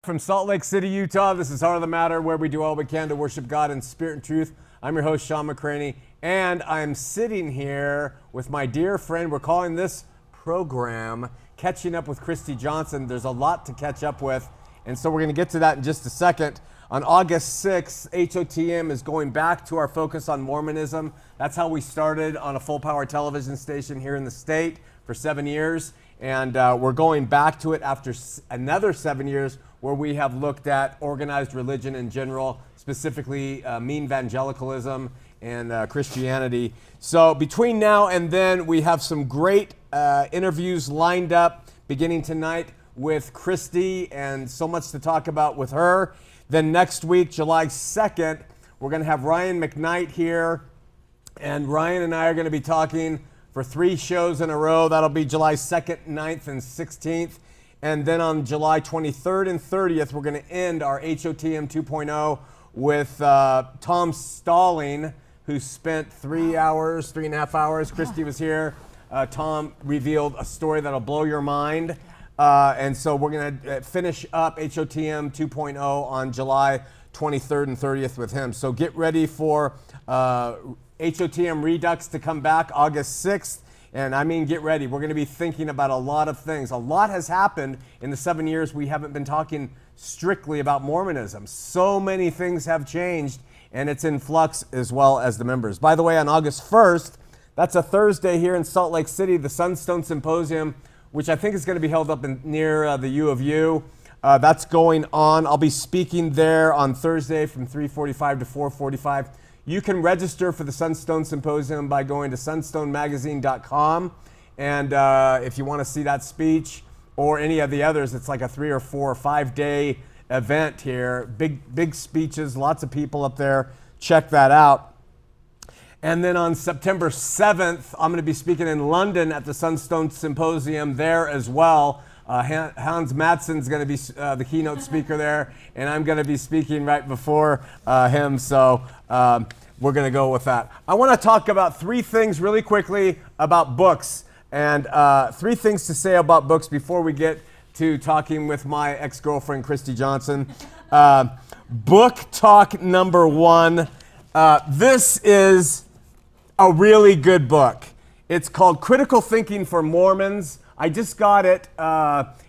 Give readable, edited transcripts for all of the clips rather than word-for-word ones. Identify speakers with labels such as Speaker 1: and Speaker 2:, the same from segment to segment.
Speaker 1: From Salt Lake City, Utah, this is Heart of the Matter, where we do all we can to worship God in spirit and truth. I'm your host, Shawn, and I'm sitting here with my dear friend. We're calling this program Catching Up with Kristy Johnson. There's a lot to catch up with, and so we're going to get to that in just a second. On August 6th, HOTM is going back to our focus on Mormonism. That's how we started on a full-power television station here in the state for 7 years, and we're going back to it after another 7 years where we have looked at organized religion in general, specifically mean evangelicalism and Christianity. So between now and then, we have some great interviews lined up beginning tonight with Kristy, and so much to talk about with her. Then next week, July 2nd, we're going to have Ryan McKnight here, and Ryan and I are going to be talking for 3 shows in a row. That'll be July 2nd, 9th, and 16th. And then on July 23rd and 30th, we're going to end our HOTM 2.0 with Tom Stalling, who spent 3.5 hours. Kristy was here. Tom revealed a story that'll blow your mind. And so we're going to finish up HOTM 2.0 on July 23rd and 30th with him. So get ready for HOTM Redux to come back August 6th. And I mean, get ready. We're going to be thinking about a lot of things. A lot has happened in the 7 years we haven't been talking strictly about Mormonism. So many things have changed, and it's in flux as well as the members. By the way, on August 1st, that's a Thursday here in Salt Lake City, the Sunstone Symposium, which I think is going to be held up near the U of U. That's going on. I'll be speaking there on Thursday from 3:45 to 4:45. You can register for the Sunstone Symposium by going to sunstonemagazine.com. And if you want to see that speech or any of the others, it's like a 3 or 4 or 5 day event here. Big speeches, lots of people up there. Check that out. And then on September 7th, I'm going to be speaking in London at the Sunstone Symposium there as well. Hans Madsen's going to be the keynote speaker there, and I'm going to be speaking right before him, so we're going to go with that. I want to talk about 3 things really quickly about books, and 3 things to say about books before we get to talking with my ex-girlfriend, Kristy Johnson. Book talk number 1. This is a really good book. It's called Critical Thinking for Mormons. I just got it.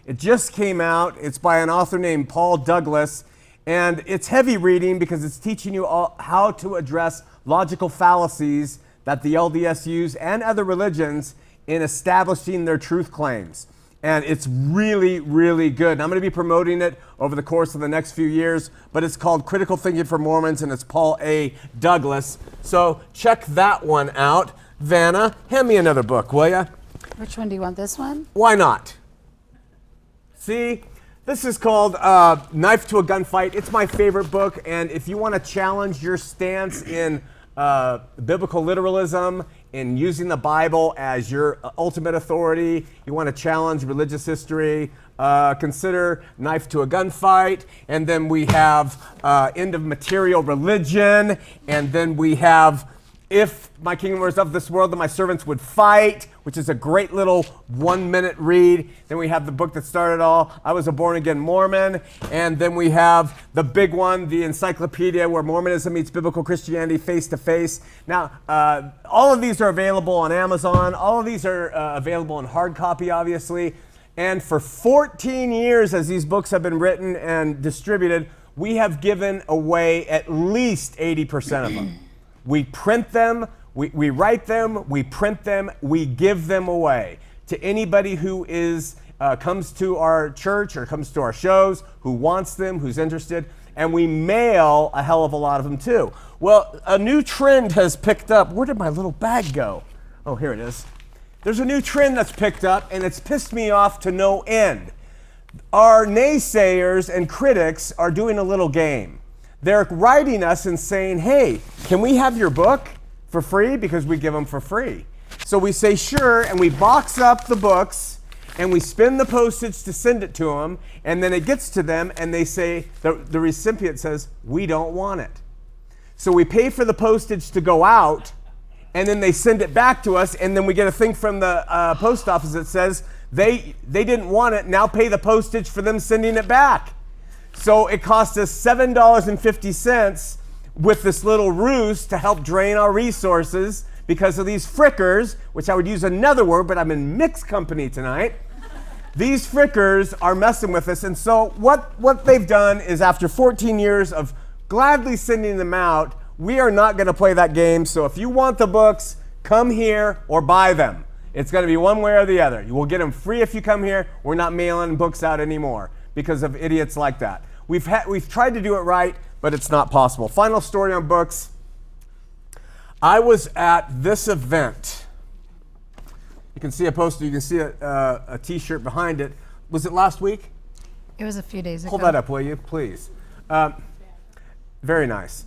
Speaker 1: It just came out. It's by an author named Paul Douglas. And it's heavy reading because it's teaching you how to address logical fallacies that the LDS use and other religions in establishing their truth claims. And it's really, really good. And I'm going to be promoting it over the course of the next few years. But it's called Critical Thinking for Mormons, and it's Paul A. Douglas. So check that one out. Vanna, hand me another book, will ya?
Speaker 2: Which one do you want, this one?
Speaker 1: Why not? See, this is called Knife to a Gunfight. It's my favorite book, and if you want to challenge your stance in biblical literalism, in using the Bible as your ultimate authority, you want to challenge religious history, consider Knife to a Gunfight, and then we have End of Material Religion, and then we have If My Kingdom Was of This World, Then My Servants Would Fight, which is a great little 1-minute read. Then we have the book that started all, I Was a Born Again Mormon. And then we have the big one, the encyclopedia where Mormonism meets biblical Christianity face to face. Now, all of these are available on Amazon. All of these are available in hard copy, obviously. And for 14 years, as these books have been written and distributed, we have given away at least 80% of them. We print them, we write them, we print them, we give them away to anybody who comes to our church or comes to our shows, who wants them, who's interested, and we mail a hell of a lot of them too. Well, a new trend has picked up. Where did my little bag go? Oh, here it is. There's a new trend that's picked up, and it's pissed me off to no end. Our naysayers and critics are doing a little game. They're writing us and saying, hey, can we have your book for free? Because we give them for free. So we say, sure, and we box up the books, and we spend the postage to send it to them, and then it gets to them, and they say, the recipient says, we don't want it. So we pay for the postage to go out, and then they send it back to us, and then we get a thing from the post office that says, they didn't want it, now pay the postage for them sending it back. So it cost us $7.50 with this little ruse to help drain our resources because of these frickers, which I would use another word, but I'm in mixed company tonight. These frickers are messing with us. And so what they've done is, after 14 years of gladly sending them out, we are not going to play that game. So if you want the books, come here or buy them. It's going to be one way or the other. You will get them free if you come here. We're not mailing books out anymore because of idiots like that. We've tried to do it right, but it's not possible. Final story on books. I was at this event. You can see a poster. You can see a T-shirt behind it. Was it last week?
Speaker 2: It was a few days ago.
Speaker 1: Hold that up, will you, please? Very nice.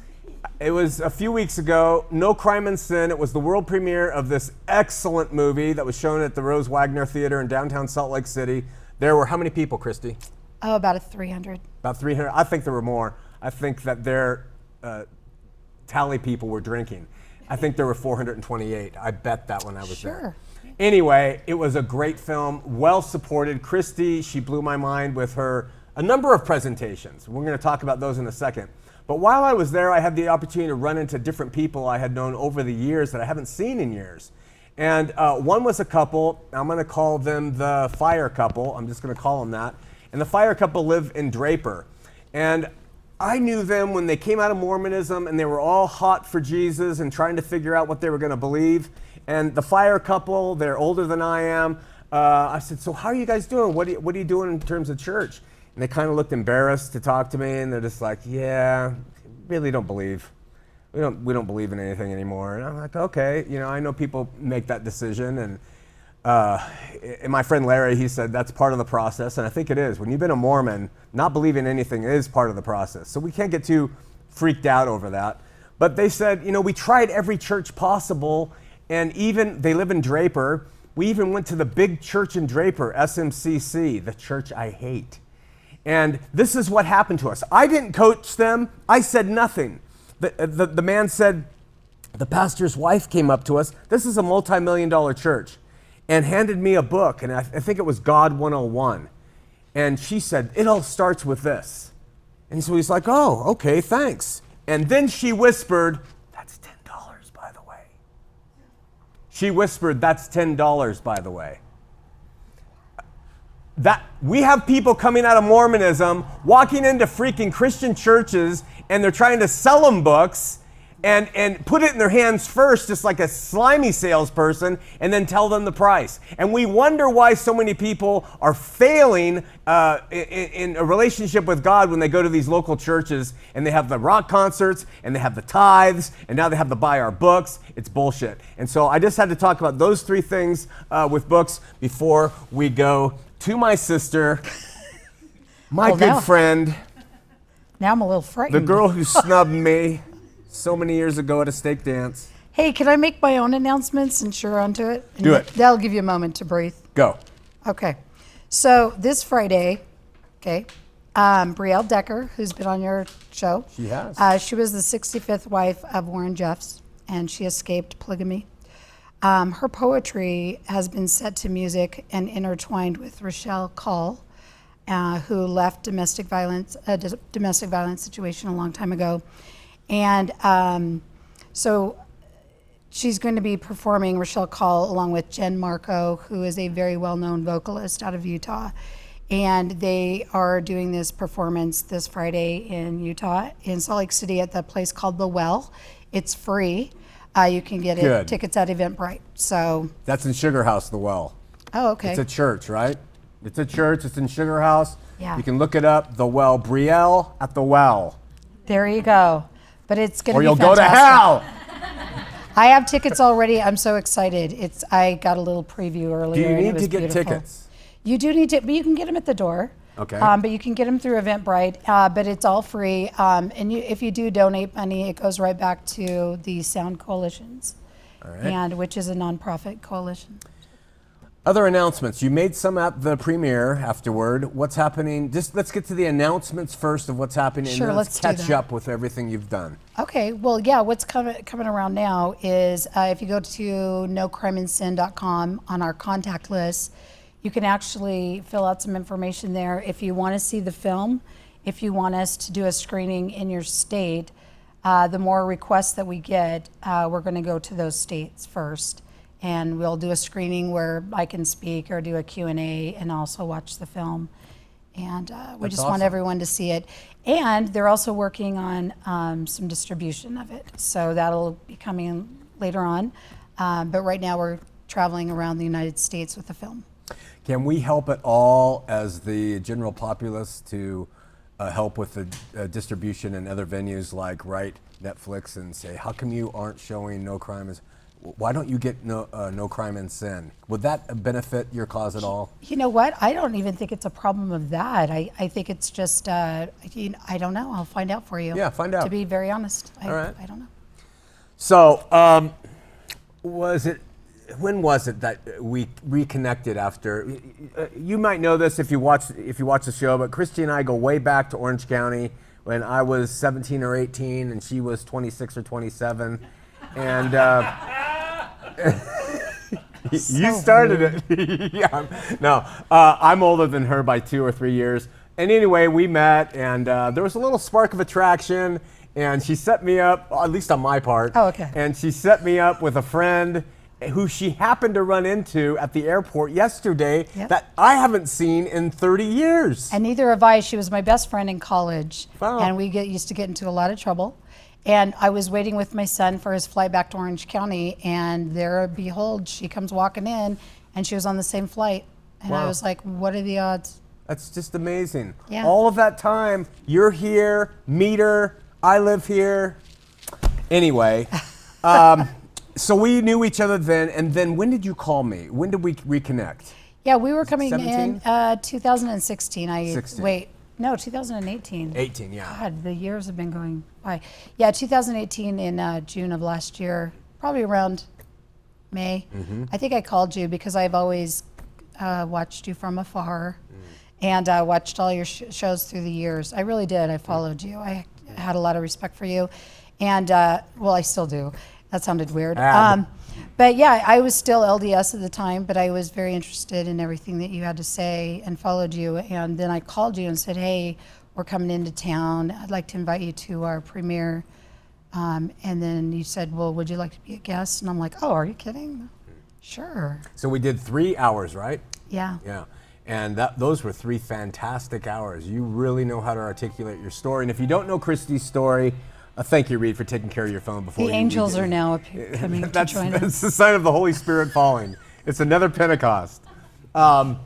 Speaker 1: It was a few weeks ago, No Crime and Sin. It was the world premiere of this excellent movie that was shown at the Rose Wagner Theater in downtown Salt Lake City. There were how many people, Kristy?
Speaker 2: Oh, about 300.
Speaker 1: About 300. I think there were more. I think that their tally people were drinking. I think there were 428. I bet that when I was there. Anyway, it was a great film, well supported. Kristy, she blew my mind with a number of presentations. We're going to talk about those in a second. But while I was there, I had the opportunity to run into different people I had known over the years that I haven't seen in years. And one was a couple. I'm going to call them the Fire Couple. I'm just going to call them that. And the Fire Couple live in Draper. And I knew them when they came out of Mormonism, and they were all hot for Jesus and trying to figure out what they were going to believe. And the Fire Couple, they're older than I am. I said, so how are you guys doing? What are you doing in terms of church? And they kind of looked embarrassed to talk to me, and they're just like, yeah, really don't believe. We don't believe in anything anymore. And I'm like, okay, I know people make that decision. And my friend Larry, he said that's part of the process, and I think it is. When you've been a Mormon, not believing anything is part of the process. So we can't get too freaked out over that. But they said, we tried every church possible, and even, they live in Draper, we even went to the big church in Draper, SMCC, the church I hate. And this is what happened to us. I didn't coach them. I said nothing. The man said, the pastor's wife came up to us. This is a multi-million-dollar church, and handed me a book, and I think it was God 101. And she said, it all starts with this. And so he's like, oh, okay, thanks. And then she whispered, that's $10, by the way. She whispered, that's $10, by the way. That we have people coming out of Mormonism, walking into freaking Christian churches, and they're trying to sell them books and put it in their hands first, just like a slimy salesperson, and then tell them the price. And we wonder why so many people are failing in a relationship with God when they go to these local churches and they have the rock concerts and they have the tithes and now they have to buy our books. It's bullshit. And so I just had to talk about those three things with books before we go to my sister, my good friend.
Speaker 2: Now I'm a little frightened.
Speaker 1: The girl who snubbed me so many years ago at a steak dance.
Speaker 2: Hey, can I make my own announcements and sure onto it? And
Speaker 1: do it.
Speaker 2: That'll give you a moment to breathe.
Speaker 1: Go.
Speaker 2: Okay. So this Friday, Brielle Decker, who's been on your show.
Speaker 1: She has.
Speaker 2: She was the 65th wife of Warren Jeffs, and she escaped polygamy. Her poetry has been set to music and intertwined with Rochelle Call, who left a domestic violence situation a long time ago. And so she's going to be performing, Rochelle Call, along with Jen Marco, who is a very well-known vocalist out of Utah. And they are doing this performance this Friday in Utah, in Salt Lake City, at the place called The Well. It's free. You can get tickets at Eventbrite. So
Speaker 1: that's in Sugar House, The Well.
Speaker 2: Oh, okay.
Speaker 1: It's a church, right? It's a church. It's in Sugar House.
Speaker 2: Yeah.
Speaker 1: You can look it up. The Well. Brielle at The Well.
Speaker 2: There you go. But it's going to be
Speaker 1: fantastic. Or you'll
Speaker 2: fantastic.
Speaker 1: go to hell.
Speaker 2: I have tickets already. I'm so excited. I got a little preview earlier.
Speaker 1: Do you need to get
Speaker 2: beautiful.
Speaker 1: tickets?
Speaker 2: You do need to, but you can get them at the door.
Speaker 1: Okay.
Speaker 2: But you can get them through Eventbrite, but it's all free. And if you do donate money, it goes right back to the Sound Coalitions,
Speaker 1: all right.
Speaker 2: which is a nonprofit coalition.
Speaker 1: Other announcements. You made some at the premiere afterward. What's happening? Just let's get to the announcements first of what's happening,
Speaker 2: Sure,
Speaker 1: and then let's
Speaker 2: let's
Speaker 1: catch up with everything you've done.
Speaker 2: Okay. Well, yeah. What's coming around now is if you go to nocrimeandsin.com on our contact list, you can actually fill out some information there. If you want to see the film, if you want us to do a screening in your state, the more requests that we get, we're going to go to those states first. And we'll do a screening where I can speak or do a Q&A and also watch the film. And we just want everyone to see it. And they're also working on some distribution of it. So that'll be coming later on. But right now we're traveling around the United States with the film.
Speaker 1: Can we help at all as the general populace to help with the distribution in other venues, like Netflix, and say, how come you aren't showing No Crime Is... Why don't you get No Crime and Sin? Would that benefit your cause at all?
Speaker 2: You know what? I don't even think it's a problem of that. I think it's just, I don't know. I'll find out for you.
Speaker 1: Yeah, find out.
Speaker 2: To be very honest.
Speaker 1: All right.
Speaker 2: I don't know.
Speaker 1: So, when was it that we reconnected after? You might know this if you watch the show, but Kristy and I go way back to Orange County when I was 17 or 18 and she was 26 or 27. And you started it. Yeah. No, I'm older than her by 2 or 3 years. And anyway, we met, and there was a little spark of attraction, and she set me up, at least on my part.
Speaker 2: Oh, okay.
Speaker 1: And she set me up with a friend who she happened to run into at the airport yesterday that I haven't seen in 30 years.
Speaker 2: And neither have I. She was my best friend in college.
Speaker 1: Wow.
Speaker 2: And we used to get into a lot of trouble. And I was waiting with my son for his flight back to Orange County, and there, behold, she comes walking in, and she was on the same flight. And I was like, what are the odds?
Speaker 1: That's just amazing.
Speaker 2: Yeah.
Speaker 1: All of that time, you're here, meet her, I live here. Anyway, so we knew each other then, and then when did you call me? When did we reconnect?
Speaker 2: Yeah, we were coming
Speaker 1: 17?
Speaker 2: in 2016.
Speaker 1: 16.
Speaker 2: Wait, no, 2018.
Speaker 1: 18, yeah.
Speaker 2: God, the years have been going by. Yeah, 2018 in June of last year, probably around May.
Speaker 1: Mm-hmm.
Speaker 2: I think I called you because I've always watched you from afar and watched all your shows through the years. I really did. I followed you. I had a lot of respect for you. And, well, I still do. That sounded weird. But yeah, I was still LDS at the time, but I was very interested in everything that you had to say and followed you. And then I called you and said, hey, we're coming into town. I'd like to invite you to our premiere. And then you said, well, would you like to be a guest? And I'm like, oh, are you kidding? Sure.
Speaker 1: So we did 3 hours, right?
Speaker 2: Yeah.
Speaker 1: Yeah. And those were 3 fantastic hours. You really know how to articulate your story. And if you don't know Kristy's story, thank you, Reed, for taking care of your phone before
Speaker 2: the angels are now coming to join us.
Speaker 1: That's the sign of the Holy Spirit falling. It's another Pentecost. The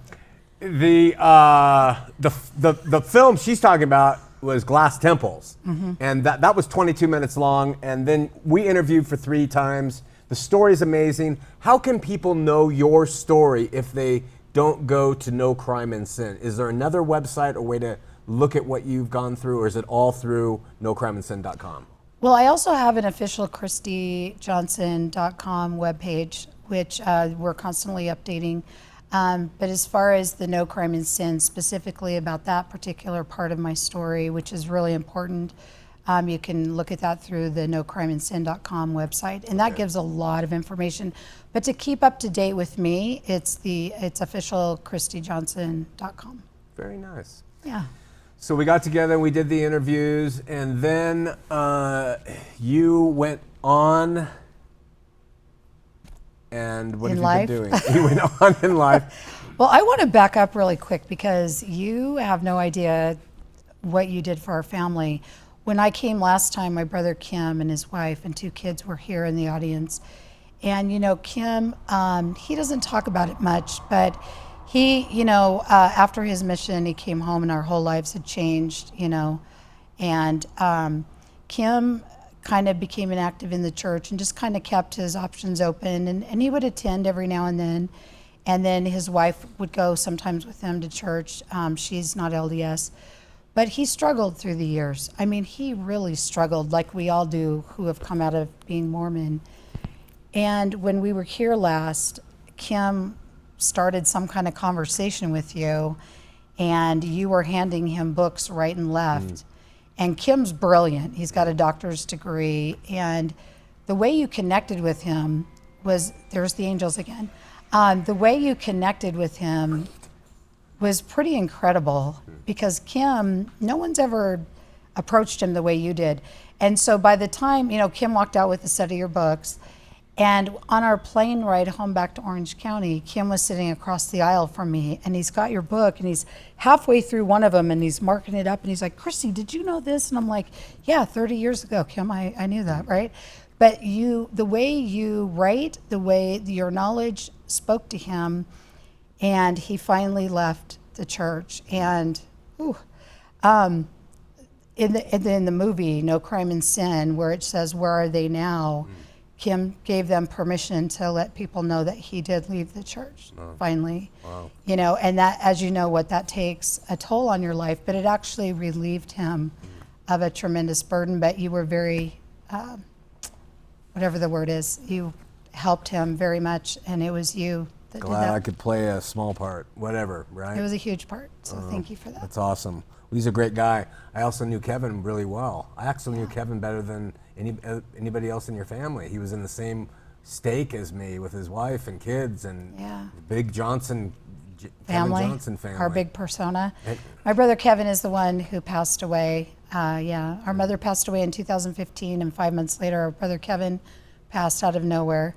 Speaker 1: film she's talking about was Glass Temples, and that was 22 minutes long. And then we interviewed for 3 times. The story is amazing. How can people know your story if they don't go to No Crime and Sin? Is there another website or way to look at what you've gone through, or is it all through nocrimeandsin.com?
Speaker 2: Well, I also have an official ChristiAnarchyToday.com webpage, which we're constantly updating. But as far as the No Crime and Sin, specifically about that particular part of my story, which is really important, you can look at that through the nocrimeandsin.com website, and that gives a lot of information. But to keep up to date with me, it's official ChristiJohnson.com.
Speaker 1: Very nice.
Speaker 2: Yeah.
Speaker 1: So we got together and we did the interviews, and then you went on, and what have you been doing? You went on in life.
Speaker 2: Well, I want to back up really quick because you have no idea what you did for our family. When I came last time, my brother Kim and his wife and 2 kids were here in the audience. And, you know, Kim, he doesn't talk about it much, but he, you know, after his mission, he came home and our whole lives had changed, you know. And Kim kind of became inactive in the church and just kind of kept his options open. And he would attend every now and then. And then his wife would go sometimes with him to church. She's not LDS. But he struggled through the years. I mean, he really struggled like we all do who have come out of being Mormon. And when we were here last, Kim started some kind of conversation with you, and you were handing him books right and left. And Kim's brilliant. He's got a doctor's degree. And the way you connected with him was, there's the angels again. The way you connected with him was pretty incredible because Kim, no one's ever approached him the way you did. And so by the time, Kim walked out with a set of your books, and on our plane ride home back to Orange County, Kim was sitting across the aisle from me, and he's got your book, and he's halfway through one of them, and he's marking it up, and he's like, Kristy, did you know this? And I'm like, yeah, 30 years ago, Kim, I knew that, right? But the way you write, the way your knowledge spoke to him, and he finally left the church. And in the movie No Crime and Sin, where it says, where are they now? Kim gave them permission to let people know that he did leave the church, finally.
Speaker 1: Wow.
Speaker 2: And that, as you know, what that takes a toll on your life, but it actually relieved him of a tremendous burden. But you were very, whatever the word is, you helped him very much, and it was you that did
Speaker 1: Glad
Speaker 2: that.
Speaker 1: I could play a small part, whatever, right?
Speaker 2: It was a huge part, so thank you for that.
Speaker 1: That's awesome. Well, he's a great guy. I also knew Kevin really well. I actually knew Kevin better than anybody else in your family. He was in the same stake as me with his wife and kids and the big Johnson
Speaker 2: Family,
Speaker 1: Kevin Johnson family.
Speaker 2: our big persona. My brother Kevin is the one who passed away. Our mother passed away in 2015, and 5 months later, our brother Kevin passed out of nowhere.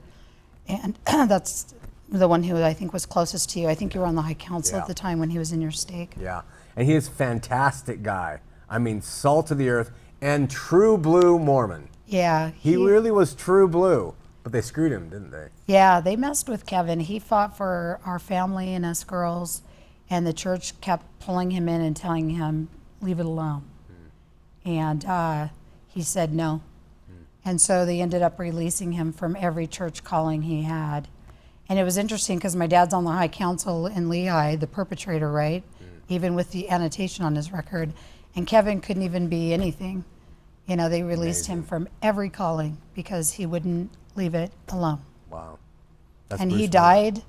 Speaker 2: And that's the one who I think was closest to you. I think you were on the High Council at the time when he was in your stake.
Speaker 1: Yeah, and he is a fantastic guy. I mean, salt of the earth and true blue Mormon.
Speaker 2: Yeah.
Speaker 1: He really was true blue, but they screwed him, didn't they?
Speaker 2: Yeah, they messed with Kevin. He fought for our family and us girls, and the church kept pulling him in and telling him, leave it alone. And he said no. And so they ended up releasing him from every church calling he had. And it was interesting because my dad's on the High Council in Lehigh, the perpetrator, right? Even with the annotation on his record. And Kevin couldn't even be anything. They released him from every calling because he wouldn't leave it alone.
Speaker 1: Wow. That's
Speaker 2: And he
Speaker 1: pretty
Speaker 2: died.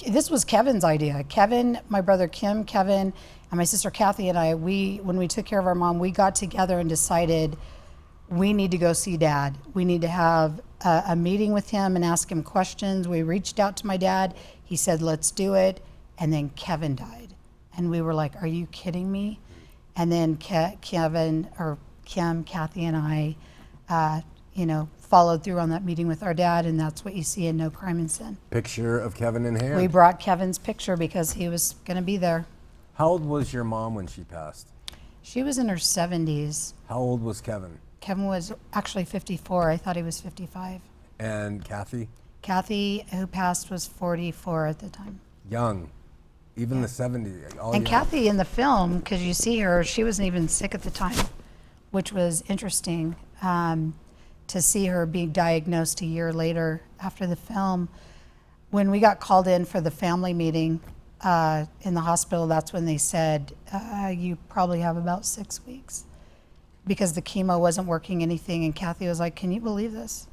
Speaker 2: This was Kevin's idea. Kevin, my brother Kim, Kevin, and my sister Kathy and I, when we took care of our mom, we got together and decided we need to go see Dad. We need to have a meeting with him and ask him questions. We reached out to my dad. He said, let's do it. And then Kevin died. And we were like, are you kidding me? And then Kevin, or Kim, Kathy, and I, followed through on that meeting with our dad, and that's what you see in No Crime and Sin.
Speaker 1: Picture of Kevin in hand.
Speaker 2: We brought Kevin's picture because he was going to be there.
Speaker 1: How old was your mom when she passed?
Speaker 2: She was in her 70s.
Speaker 1: How old was Kevin?
Speaker 2: Kevin was actually 54. I thought he was 55.
Speaker 1: And Kathy?
Speaker 2: Kathy, who passed, was 44 at the time.
Speaker 1: Young. Even the 70s. All
Speaker 2: And
Speaker 1: young.
Speaker 2: Kathy in the film, because you see her, she wasn't even sick at the time, which was interesting to see her being diagnosed a year later after the film. When we got called in for the family meeting in the hospital, that's when they said, you probably have about 6 weeks, because the chemo wasn't working anything. And Kathy was like, can you believe this?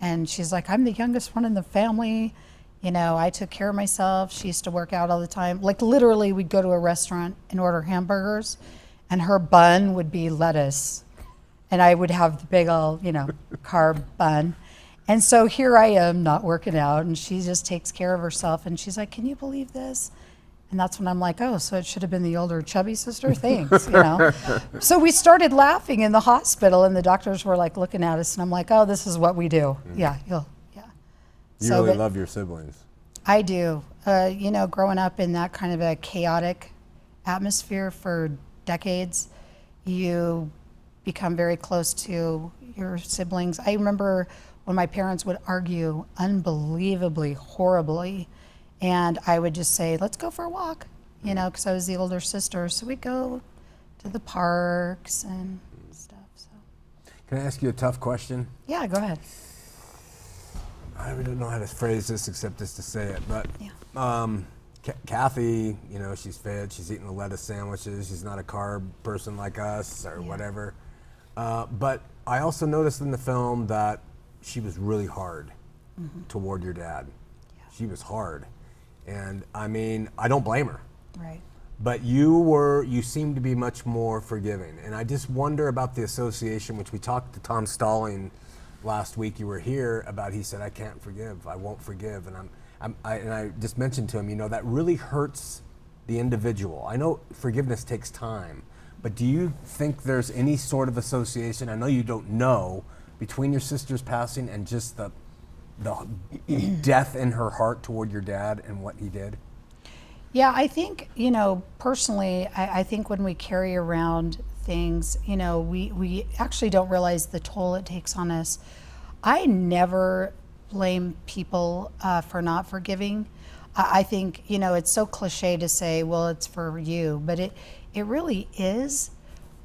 Speaker 2: And she's like, I'm the youngest one in the family. I took care of myself. She used to work out all the time. Like literally we'd go to a restaurant and order hamburgers, and her bun would be lettuce. And I would have the big old, carb bun. And so here I am not working out, and she just takes care of herself. And she's like, can you believe this? And that's when I'm like, oh, so it should have been the older chubby sister? Thanks, So we started laughing in the hospital, and the doctors were like looking at us, and I'm like, oh, this is what we do. Yeah.
Speaker 1: You really love your siblings.
Speaker 2: I do. Growing up in that kind of a chaotic atmosphere for decades, you become very close to your siblings. I remember when my parents would argue unbelievably horribly, and I would just say, let's go for a walk, because I was the older sister. So we'd go to the parks and stuff. So.
Speaker 1: Can I ask you a tough question?
Speaker 2: Yeah, go ahead.
Speaker 1: I really don't know how to phrase this except just to say it, but Kathy, she's fed, she's eating the lettuce sandwiches, she's not a carb person like us or whatever. But I also noticed in the film that she was really hard toward your dad. Yeah. She was hard. And I mean, I don't blame her.
Speaker 2: Right.
Speaker 1: But you seem to be much more forgiving. And I just wonder about the association, which we talked to Tom Stalling last week. You were here about, he said, I can't forgive, I won't forgive. And and I just mentioned to him, that really hurts the individual. I know forgiveness takes time, but do you think there's any sort of association, I know you don't know, between your sister's passing and just the death in her heart toward your dad and what he did?
Speaker 2: Yeah, I think, personally, I think when we carry around things, we actually don't realize the toll it takes on us. I never blame people for not forgiving. I think, it's so cliche to say, well, it's for you, but it really is.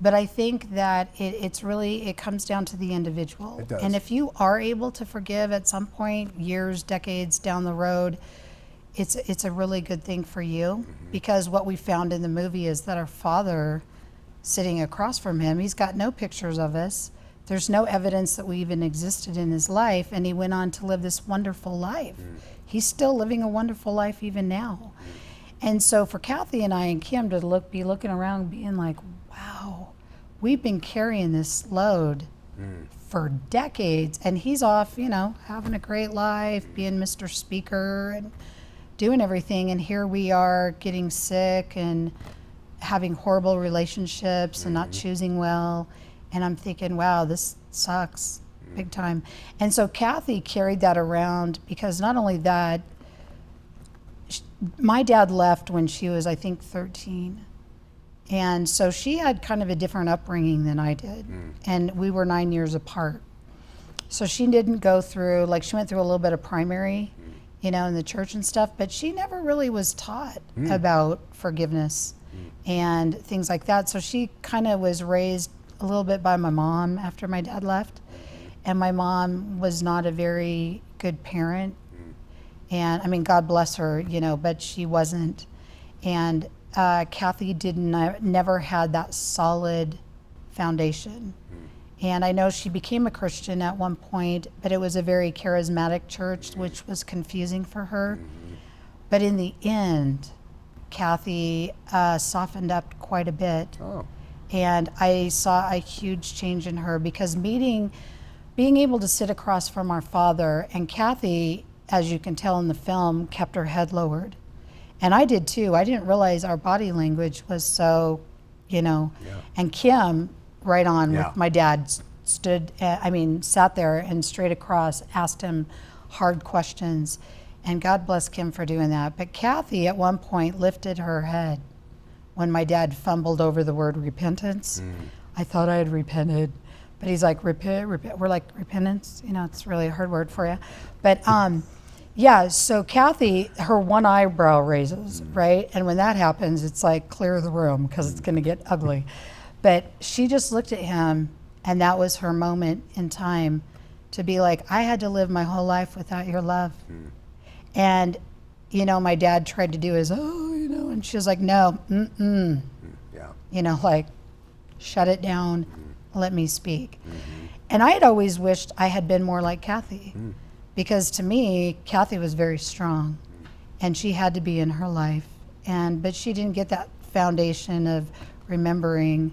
Speaker 2: But I think that it comes down to the individual.
Speaker 1: It does.
Speaker 2: And if you are able to forgive at some point, years, decades down the road, it's a really good thing for you. Because what we found in the movie is that our father, sitting across from him, he's got no pictures of us. There's no evidence that we even existed in his life, and he went on to live this wonderful life. He's still living a wonderful life even now. And so for Kathy and I and Kim to be looking around being like, wow, we've been carrying this load for decades, and he's off, having a great life, being Mr. Speaker and doing everything, and here we are getting sick and having horrible relationships and not choosing well. And I'm thinking, wow, this sucks big time. And so Kathy carried that around, because not only that, my dad left when she was, I think, 13. And so she had kind of a different upbringing than I did. And we were 9 years apart. So she didn't go through, she went through a little bit of primary, in the church and stuff, but she never really was taught about forgiveness and things like that. So she kind of was raised a little bit by my mom after my dad left. And my mom was not a very good parent. And I mean, God bless her, but she wasn't. And Kathy never had that solid foundation. And I know she became a Christian at one point, but it was a very charismatic church, which was confusing for her. But in the end, Kathy softened up quite a bit.
Speaker 1: Oh.
Speaker 2: And I saw a huge change in her, because being able to sit across from our father, and Kathy, as you can tell in the film, kept her head lowered. And I did too. I didn't realize our body language was so, and Kim, right on with my dad, sat there and straight across, asked him hard questions. And God bless Kim for doing that. But Kathy at one point lifted her head when my dad fumbled over the word repentance. I thought I had repented, but he's like, repent. We're like, repentance? It's really a hard word for you. But so Kathy, her one eyebrow raises, right? And when that happens, it's like, clear the room, because it's going to get ugly. But she just looked at him, and that was her moment in time to be like, I had to live my whole life without your love. And, my dad tried to do his, and she was like, no, shut it down, let me speak. And I had always wished I had been more like Kathy, because to me, Kathy was very strong, and she had to be in her life. But she didn't get that foundation of remembering,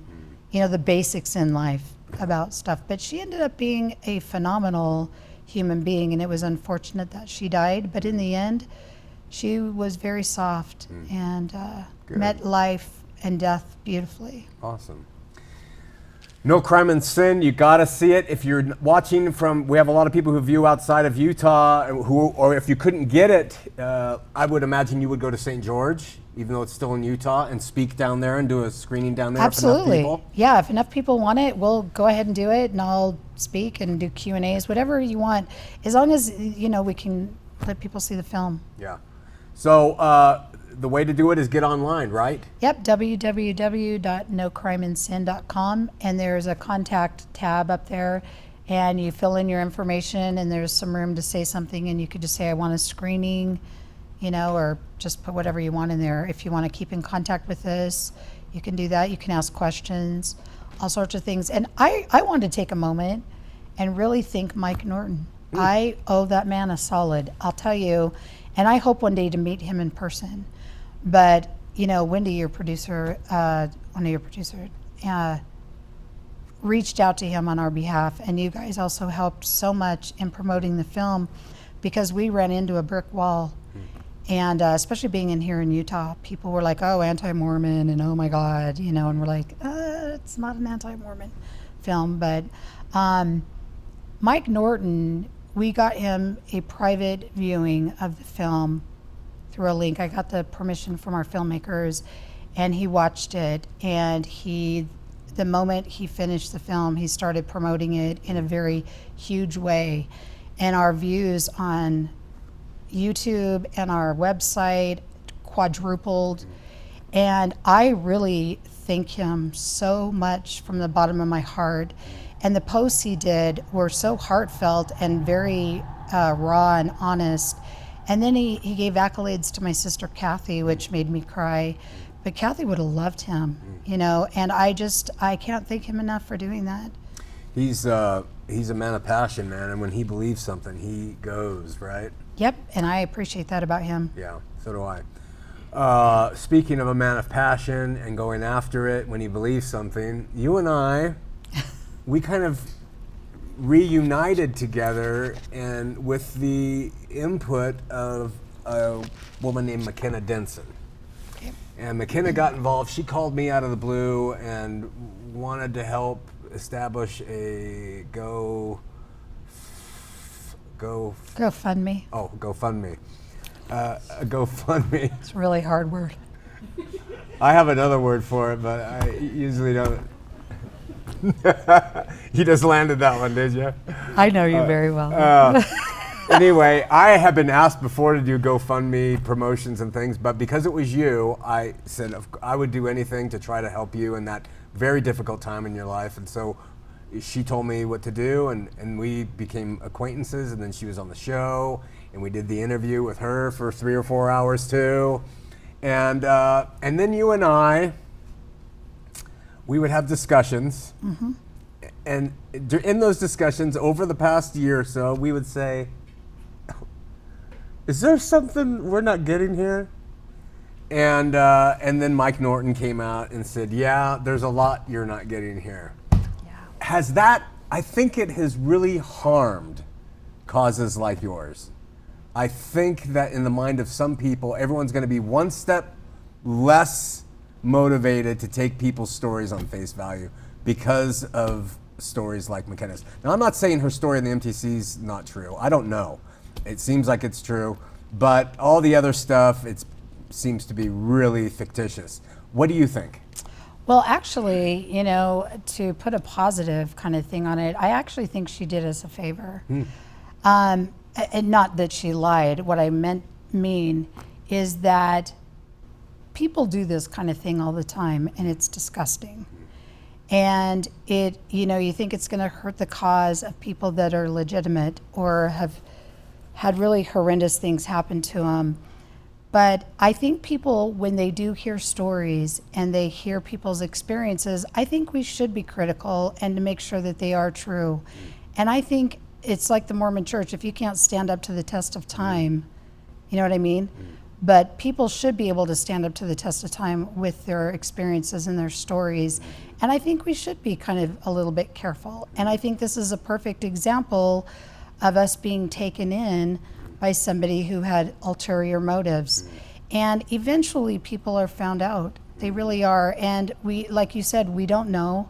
Speaker 2: the basics in life about stuff. But she ended up being a phenomenal human being, and it was unfortunate that she died. But in the end, she was very soft and met life and death beautifully.
Speaker 1: Awesome. No Crime and Sin, you gotta see it. If you're watching we have a lot of people who view outside of Utah, or if you couldn't get it, I would imagine you would go to St. George, even though it's still in Utah, and speak down there and do a screening down there.
Speaker 2: Absolutely.
Speaker 1: If enough people.
Speaker 2: Yeah, if enough people want it, we'll go ahead and do it, and I'll speak and do Q&As, whatever you want, as long as, we can let people see the film.
Speaker 1: Yeah. So the way to do it is get online, right?
Speaker 2: Yep, www.nocrimeandsin.com, and there's a contact tab up there, and you fill in your information, and there's some room to say something, and you could just say, I want a screening, or just put whatever you want in there. If you want to keep in contact with us, you can do that. You can ask questions, all sorts of things. And I wanted to take a moment and really thank Mike Norton. I owe that man a solid, I'll tell you, and I hope one day to meet him in person. But, Wendy, your producer, one of your producers, reached out to him on our behalf, and you guys also helped so much in promoting the film, because we ran into a brick wall. And especially being in here in Utah, people were like, oh, anti-Mormon, and oh my God, you know, and we're like, it's not an anti-Mormon film. But Mike Norton, we got him a private viewing of the film through a link. I got the permission from our filmmakers, and he watched it, and the moment he finished the film, he started promoting it in a very huge way. And our views on YouTube and our website quadrupled. And I really thank him so much from the bottom of my heart. And the posts he did were so heartfelt and very raw and honest. And then he gave accolades to my sister Kathy, which made me cry. But Kathy would have loved him, you know, and I can't thank him enough for doing that.
Speaker 1: He's a man of passion, man, and when he believes something, he goes, right?
Speaker 2: Yep, and I appreciate that about him.
Speaker 1: Yeah, so do I. Speaking of a man of passion and going after it when he believes something, you and I, we kind of reunited together, and with the input of a woman named McKenna Denson. And McKenna got involved. She called me out of the blue and wanted to help establish a
Speaker 2: GoFundMe.
Speaker 1: Oh, GoFundMe. A GoFundMe.
Speaker 2: It's a really hard word.
Speaker 1: I have another word for it, but I usually don't. You just landed that one, did you?
Speaker 2: I know you very well.
Speaker 1: Anyway, I have been asked before to do GoFundMe promotions and things, but because it was you, I said I would do anything to try to help you in that very difficult time in your life. And so she told me what to do, and we became acquaintances, and then she was on the show, and we did the interview with her for 3 or 4 hours too. And then you and I, we would have discussions. Mm-hmm. And in those discussions over the past year or so, we would say, is there something we're not getting here? And then Mike Norton came out and said, yeah, there's a lot you're not getting here. Yeah. I think it has really harmed causes like yours. I think that in the mind of some people, everyone's going to be one step less motivated to take people's stories on face value because of stories like McKenna's. Now, I'm not saying her story in the MTC is not true. I don't know. It seems like it's true, but all the other stuff, it seems to be really fictitious. What do you think?
Speaker 2: Well, actually, you know, to put a positive kind of thing on it, I actually think she did us a favor. And not that she lied. What I mean is that people do this kind of thing all the time, and it's disgusting. And it, you know, you think it's going to hurt the cause of people that are legitimate or have had really horrendous things happen to them. But I think people, when they do hear stories and they hear people's experiences, I think we should be critical and to make sure that they are true. And I think it's like the Mormon Church. If you can't stand up to the test of time, you know what I mean? But people should be able to stand up to the test of time with their experiences and their stories. And I think we should be kind of a little bit careful. And I think this is a perfect example of us being taken in by somebody who had ulterior motives. And eventually people are found out. They really are. And we, like you said, we don't know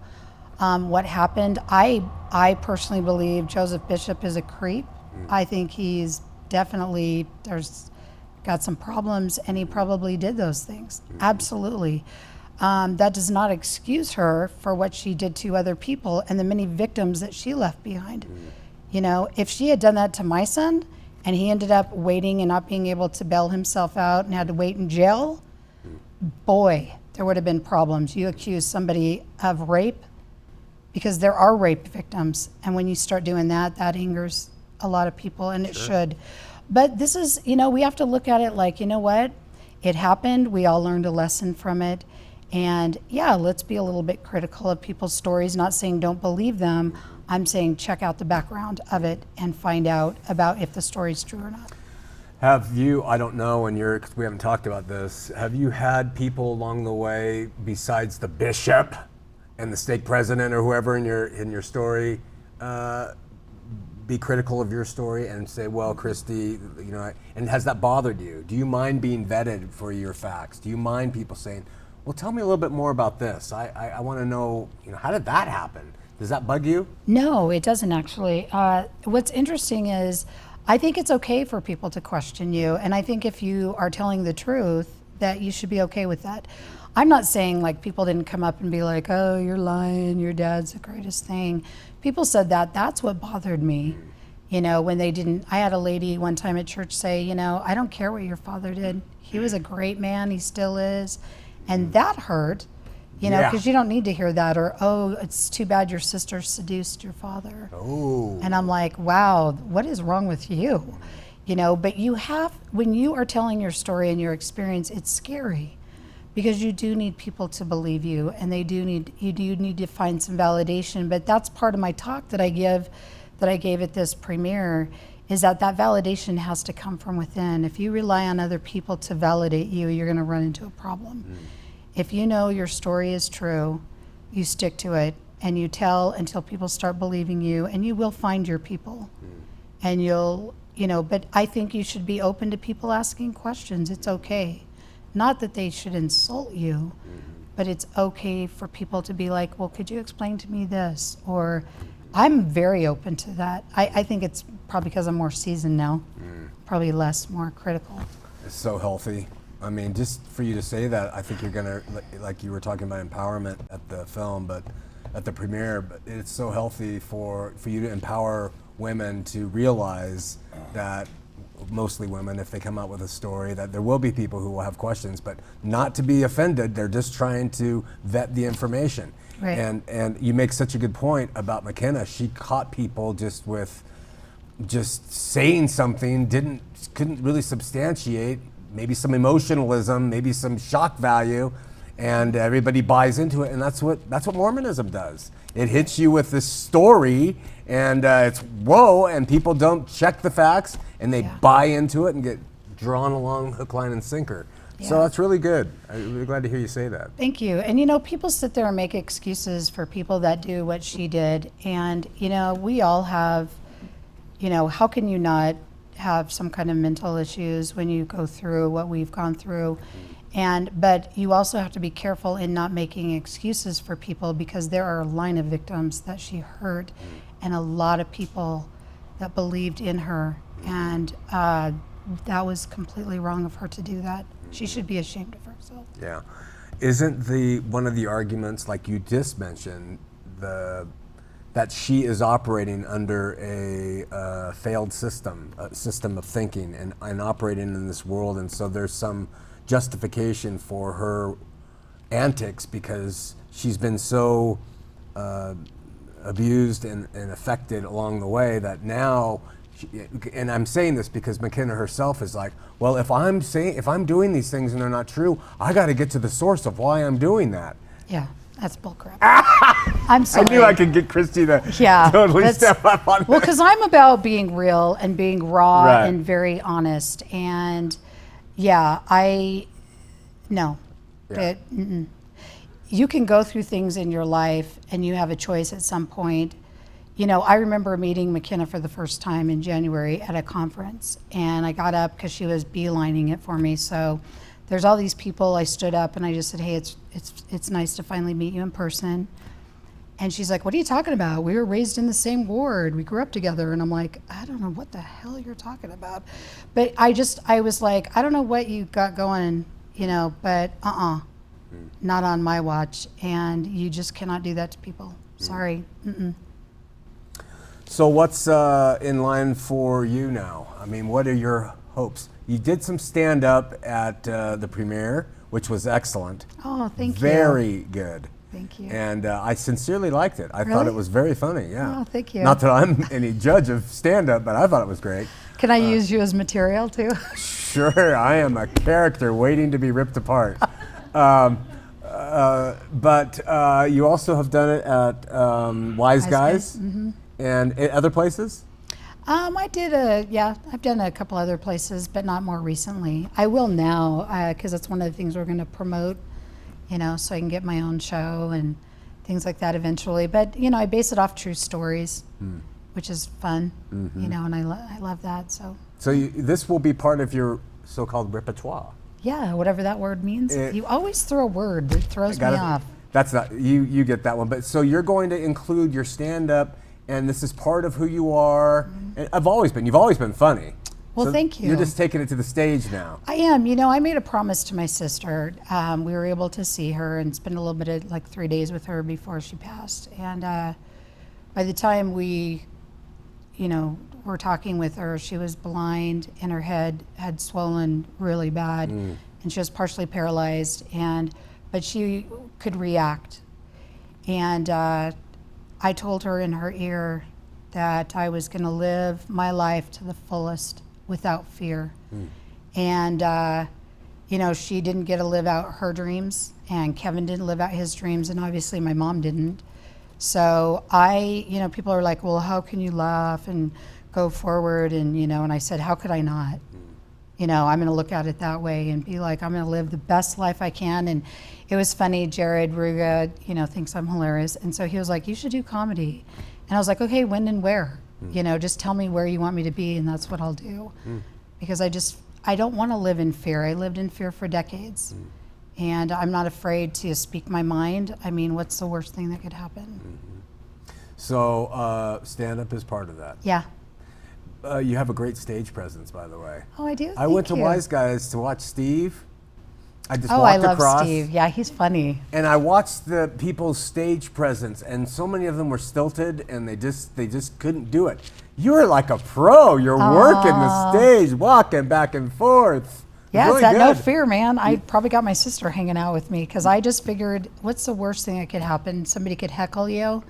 Speaker 2: what happened. I personally believe Joseph Bishop is a creep. I think he's definitely, there's got some problems, and he probably did those things. Absolutely. That does not excuse her for what she did to other people and the many victims that she left behind. You know, if she had done that to my son and he ended up waiting and not being able to bail himself out and had to wait in jail, boy, there would have been problems. You accuse somebody of rape, because there are rape victims. And when you start doing that, that angers a lot of people, and it should. But this is, you know, we have to look at it like, you know what? It happened. We all learned a lesson from it. And yeah, let's be a little bit critical of people's stories. Not saying don't believe them. I'm saying check out the background of it and find out about if the story's true or not.
Speaker 1: Have you, I don't know, and cause we haven't talked about this, have you had people along the way besides the bishop and the stake president or whoever in your story be critical of your story and say, well, Kristy, you know, and has that bothered you? Do you mind being vetted for your facts? Do you mind people saying, well, tell me a little bit more about this. I want to know, you know, how did that happen? Does that bug you?
Speaker 2: No, it doesn't actually. What's interesting is I think it's okay for people to question you. And I think if you are telling the truth, that you should be okay with that. I'm not saying like people didn't come up and be like, oh, you're lying, your dad's the greatest thing. People said that. That's what bothered me. You know, when they didn't, I had a lady one time at church say, you know, I don't care what your father did. He was a great man, he still is. And that hurt, you know, because you don't need to hear that. Or, oh, it's too bad your sister seduced your father.
Speaker 1: Oh.
Speaker 2: And I'm like, wow, what is wrong with you? You know, but you have, when you are telling your story and your experience, it's scary because you do need people to believe you, and you do need to find some validation. But that's part of my talk that I gave at this premiere, is that validation has to come from within. If you rely on other people to validate you, you're going to run into a problem. If you know your story is true, you stick to it and you tell until people start believing you, and you will find your people. And you'll, you know, but I think you should be open to people asking questions. It's okay. Not that they should insult you, but it's okay for people to be like, well, could you explain to me this? Or I'm very open to that. I think it's probably because I'm more seasoned now, probably more critical.
Speaker 1: It's so healthy. I mean, just for you to say that, I think you're gonna, like you were talking about empowerment at the film, but at the premiere, but it's so healthy for you to empower women to realize that, mostly women, if they come out with a story, that there will be people who will have questions, but not to be offended. They're just trying to vet the information.
Speaker 2: Right.
Speaker 1: And you make such a good point about McKenna. She caught people just saying something, couldn't really substantiate, maybe some emotionalism, maybe some shock value, and everybody buys into it. And that's what Mormonism does. It hits you with this story, and it's whoa, and people don't check the facts, and they buy into it and get drawn along hook, line, and sinker. So that's really good. I'm really glad to hear you say that.
Speaker 2: Thank you. And you know, people sit there and make excuses for people that do what she did. And you know, we all have, you know, how can you not have some kind of mental issues when you go through what we've gone through? But you also have to be careful in not making excuses for people, because there are a line of victims that she hurt, and a lot of people that believed in her. And that was completely wrong of her to do that. She should be ashamed of herself.
Speaker 1: Yeah. Isn't one of the arguments, like you just mentioned, that she is operating under a failed system, a system of thinking and operating in this world, and so there's some justification for her antics because she's been so abused and affected along the way that now, and I'm saying this because McKenna herself is like, well, if I'm doing these things and they're not true, I got to get to the source of why I'm doing that.
Speaker 2: Yeah, that's bullcrap. I'm sorry.
Speaker 1: I knew I could get Kristy to totally step up on that.
Speaker 2: Well, because I'm about being real and being raw
Speaker 1: Right.
Speaker 2: and very honest. And you can go through things in your life and you have a choice at some point. You know, I remember meeting McKenna for the first time in January at a conference, and I got up because she was beelining it for me. So there's all these people. I stood up and I just said, hey, it's nice to finally meet you in person. And she's like, what are you talking about? We were raised in the same ward. We grew up together. And I'm like, I don't know what the hell you're talking about. But I was like, I don't know what you got going, you know, but not on my watch. And you just cannot do that to people. Sorry.
Speaker 1: So what's in line for you now? I mean, what are your hopes? You did some stand-up at the premiere, which was excellent.
Speaker 2: Oh, thank you.
Speaker 1: Very good.
Speaker 2: Thank you.
Speaker 1: And I sincerely liked it. I thought
Speaker 2: Really?
Speaker 1: it was very funny, yeah.
Speaker 2: Oh, thank you.
Speaker 1: Not that I'm any judge of stand-up, but I thought it was great.
Speaker 2: Can I use you as material too?
Speaker 1: Sure, I am a character waiting to be ripped apart. But you also have done it at Wise Guys and other places?
Speaker 2: I've done a couple other places, but not more recently. I will now, because it's one of the things we're going to promote, you know, so I can get my own show and things like that eventually. But, you know, I base it off true stories. which is fun, you know, and I love that. So
Speaker 1: this will be part of your so-called repertoire.
Speaker 2: yeah, whatever that word means. You always throw a word that throws me off.
Speaker 1: That's not, you get that one. But so you're going to include your stand-up, and this is part of who you are. And you've always been funny.
Speaker 2: Well,
Speaker 1: so
Speaker 2: thank you.
Speaker 1: You're just taking it to the stage now.
Speaker 2: I am. You know, I made a promise to my sister. We were able to see her and spend a little bit of like 3 days with her before she passed. And by the time we, you know, were talking with her, she was blind and her head had swollen really bad, and she was partially paralyzed. But she could react. And I told her in her ear that I was going to live my life to the fullest without fear. And, you know, she didn't get to live out her dreams, and Kevin didn't live out his dreams, and obviously my mom didn't. So you know, people are like, well, how can you laugh and go forward? And, you know, and I said, how could I not? You know, I'm going to look at it that way and be like, I'm going to live the best life I can. And it was funny, Jared Ruga, you know, thinks I'm hilarious. And so he was like, you should do comedy. And I was like, okay, when and where? You know, just tell me where you want me to be, and that's what I'll do. Because I don't want to live in fear. I lived in fear for decades. And I'm not afraid to speak my mind. I mean, what's the worst thing that could happen?
Speaker 1: So stand-up is part of that.
Speaker 2: Yeah.
Speaker 1: You have a great stage presence, by the way.
Speaker 2: Oh, I do?
Speaker 1: I went to Wise Guys to watch Steve. I just
Speaker 2: I
Speaker 1: walked
Speaker 2: love
Speaker 1: across.
Speaker 2: Steve. Yeah, he's funny.
Speaker 1: And I watched the people's stage presence, and so many of them were stilted, and they just couldn't do it. You're like a pro. You're working the stage, walking back and forth.
Speaker 2: Yeah,
Speaker 1: Really
Speaker 2: it's that no
Speaker 1: good.
Speaker 2: fear, man. I probably got my sister hanging out with me because I just figured, what's the worst thing that could happen? Somebody could heckle you.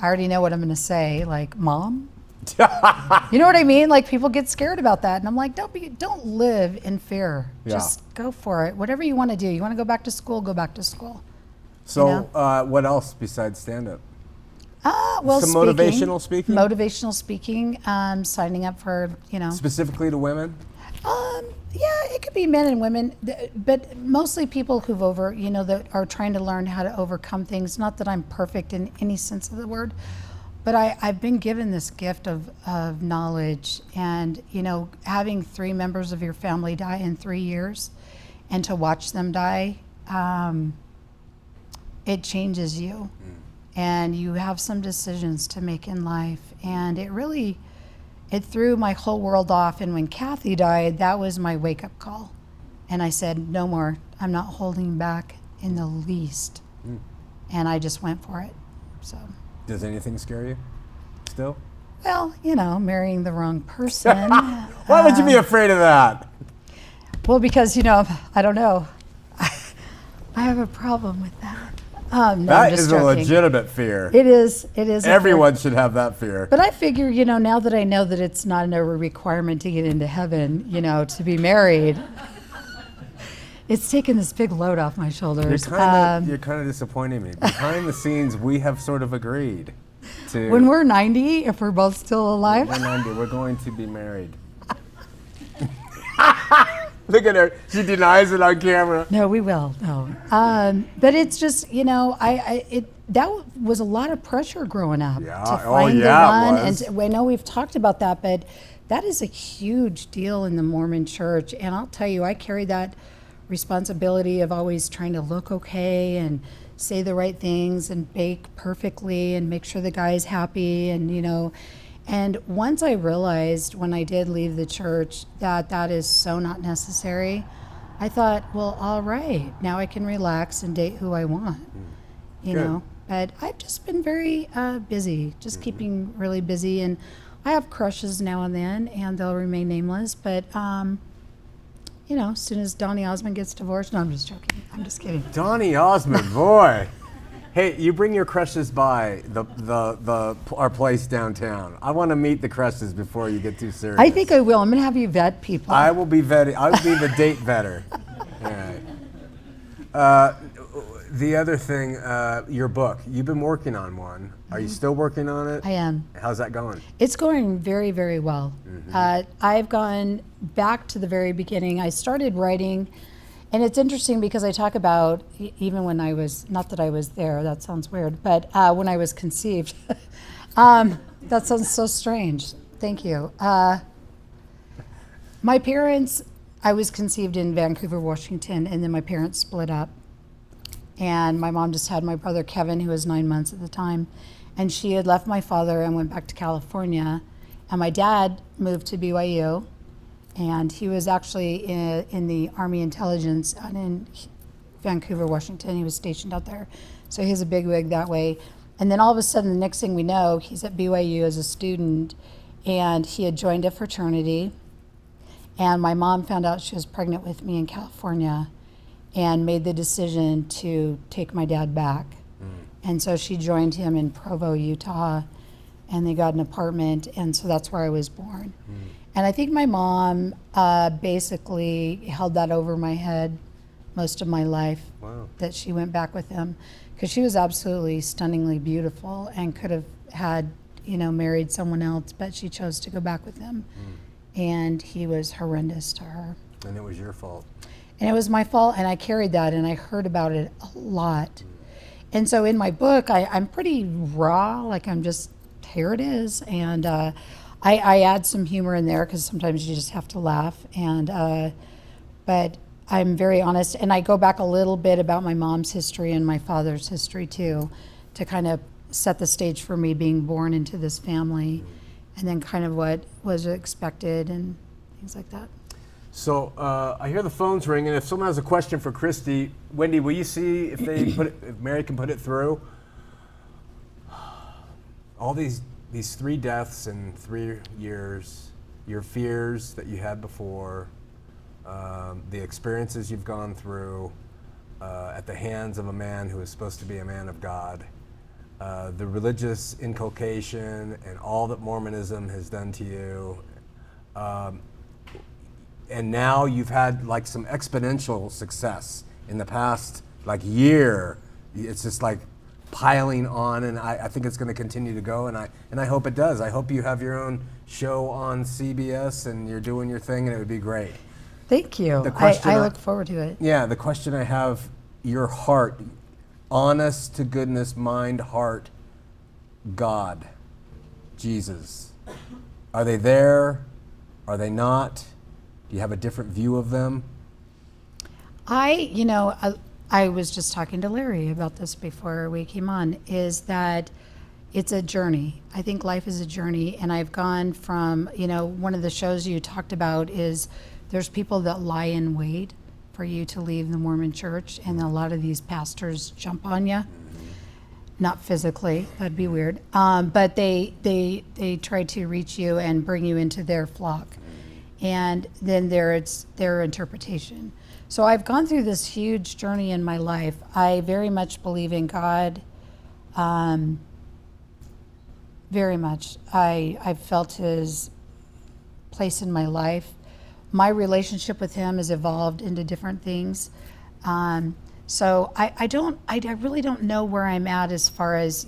Speaker 2: I already know what I'm going to say, like, Mom? You know what I mean? Like, people get scared about that, and I'm like, don't live in fear.
Speaker 1: Yeah.
Speaker 2: Just go for it. Whatever you want to do. You want to go back to school, go back to school.
Speaker 1: So,
Speaker 2: You know?
Speaker 1: what else besides stand-up?
Speaker 2: Well,
Speaker 1: Some motivational speaking?
Speaker 2: Motivational speaking. Signing up for, you know.
Speaker 1: Specifically to women?
Speaker 2: Yeah, it could be men and women, but mostly people who've that are trying to learn how to overcome things. Not that I'm perfect in any sense of the word, but I've been given this gift of knowledge, and, you know, having 3 members of your family die in 3 years and to watch them die, it changes you. And you have some decisions to make in life. And it threw my whole world off. And when Kathy died, that was my wake-up call. And I said, no more. I'm not holding back in the least. And I just went for it. So.
Speaker 1: Does anything scare you still?
Speaker 2: Well, you know, marrying the wrong person.
Speaker 1: Why would you be afraid of that?
Speaker 2: Well, because, you know, I don't know. I have a problem with that. No,
Speaker 1: That
Speaker 2: I'm just
Speaker 1: is
Speaker 2: joking.
Speaker 1: a legitimate fear.
Speaker 2: It is. a fear.
Speaker 1: Everyone should have that fear.
Speaker 2: But I figure, you know, now that I know that it's not a requirement to get into heaven, you know, to be married, it's taken this big load off my shoulders.
Speaker 1: You're kind of disappointing me. Behind the scenes, we have sort of agreed to.
Speaker 2: When we're 90, if we're both still alive.
Speaker 1: We're 90, we're going to be married. Look at her. She denies it on camera.
Speaker 2: No, we will. No. But it's just, you know, that was a lot of pressure growing up
Speaker 1: Yeah.
Speaker 2: to
Speaker 1: Oh,
Speaker 2: find
Speaker 1: yeah,
Speaker 2: the
Speaker 1: it
Speaker 2: one.
Speaker 1: was.
Speaker 2: And I know we've talked about that, but that is a huge deal in the Mormon church. And I'll tell you, I carry that responsibility of always trying to look okay and say the right things and bake perfectly and make sure the guy's happy, and, you know. And once I realized when I did leave the church that is so not necessary, I thought, well, all right, now I can relax and date who I want, you
Speaker 1: Good.
Speaker 2: know. But I've just been very busy, just keeping really busy. And I have crushes now and then, and they'll remain nameless. But, you know, as soon as Donny Osmond gets divorced, no, I'm just joking. I'm just kidding.
Speaker 1: Donny Osmond, boy. Hey, you bring your crushes by our place downtown. I want to meet the crushes before you get too serious.
Speaker 2: I think I will. I'm going to have you vet people.
Speaker 1: I will be vetting. I will be the date vetter. All right. The other thing, your book. You've been working on one. Are you still working on it?
Speaker 2: I am.
Speaker 1: How's that going?
Speaker 2: It's going very, very well. I've gone back to the very beginning. I started writing, and it's interesting because I talk about, even when I was, not that I was there, that sounds weird, but when I was conceived, That sounds so strange. Thank you. My parents, I was conceived in Vancouver, Washington, and then my parents split up. And my mom just had my brother Kevin, who was 9 months at the time. And she had left my father and went back to California. And my dad moved to BYU. And he was actually in the Army Intelligence out in Vancouver, Washington. He was stationed out there. So he was a bigwig that way. And then all of a sudden, the next thing we know, he's at BYU as a student. And he had joined a fraternity. And my mom found out she was pregnant with me in California and made the decision to take my dad back. And so she joined him in Provo, Utah, and they got an apartment, and so that's where I was born. And I think my mom basically held that over my head most of my life, that she went back with him, because she was absolutely stunningly beautiful and could have had, married someone else, but she chose to go back with him. And he was horrendous to her.
Speaker 1: And it was your fault.
Speaker 2: And it was my fault, and I carried that, and I heard about it a lot. And so in my book, I'm pretty raw, like I'm just, here it is. And I add some humor in there, because sometimes you just have to laugh. And but I'm very honest, and I go back a little bit about my mom's history and my father's history too, to kind of set the stage for me being born into this family, and then kind of what was expected and things like that.
Speaker 1: So I hear the phone's ringing. If someone has a question for Kristy, Wendy, will you see if if Mary can put it through? All these 3 deaths in 3 years, your fears that you had before, the experiences you've gone through at the hands of a man who is supposed to be a man of God, the religious inculcation and all that Mormonism has done to you. And now you've had like some exponential success in the past year. It's just like piling on, and I think it's going to continue to go, and I hope it does. I hope you have your own show on CBS and you're doing your thing, and it would be great.
Speaker 2: Thank you. I look forward to it.
Speaker 1: Yeah, the question I have, your heart, honest to goodness, mind, heart, God, Jesus. Are they there? Are they not? Do you have a different view of them?
Speaker 2: I was just talking to Larry about this before we came on, is that it's a journey. I think life is a journey, and I've gone from, one of the shows you talked about is there's people that lie in wait for you to leave the Mormon church, and a lot of these pastors jump on you. Not physically, that'd be weird, but they try to reach you and bring you into their flock. And then it's their interpretation. So I've gone through this huge journey in my life. I very much believe in God, very much. I've felt his place in my life. My relationship with him has evolved into different things. So I really don't know where I'm at as far as,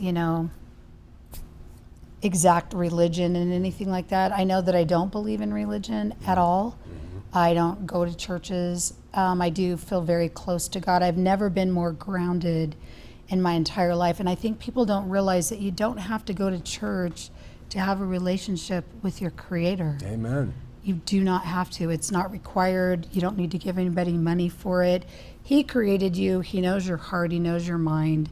Speaker 2: exact religion and anything like that. I know that I don't believe in religion at all. I don't go to churches. I do feel very close to God. I've never been more grounded in my entire life. And I think people don't realize that you don't have to go to church to have a relationship with your Creator.
Speaker 1: Amen.
Speaker 2: You do not have to. It's not required. You don't need to give anybody money for it. He created you. He knows your heart. He knows your mind.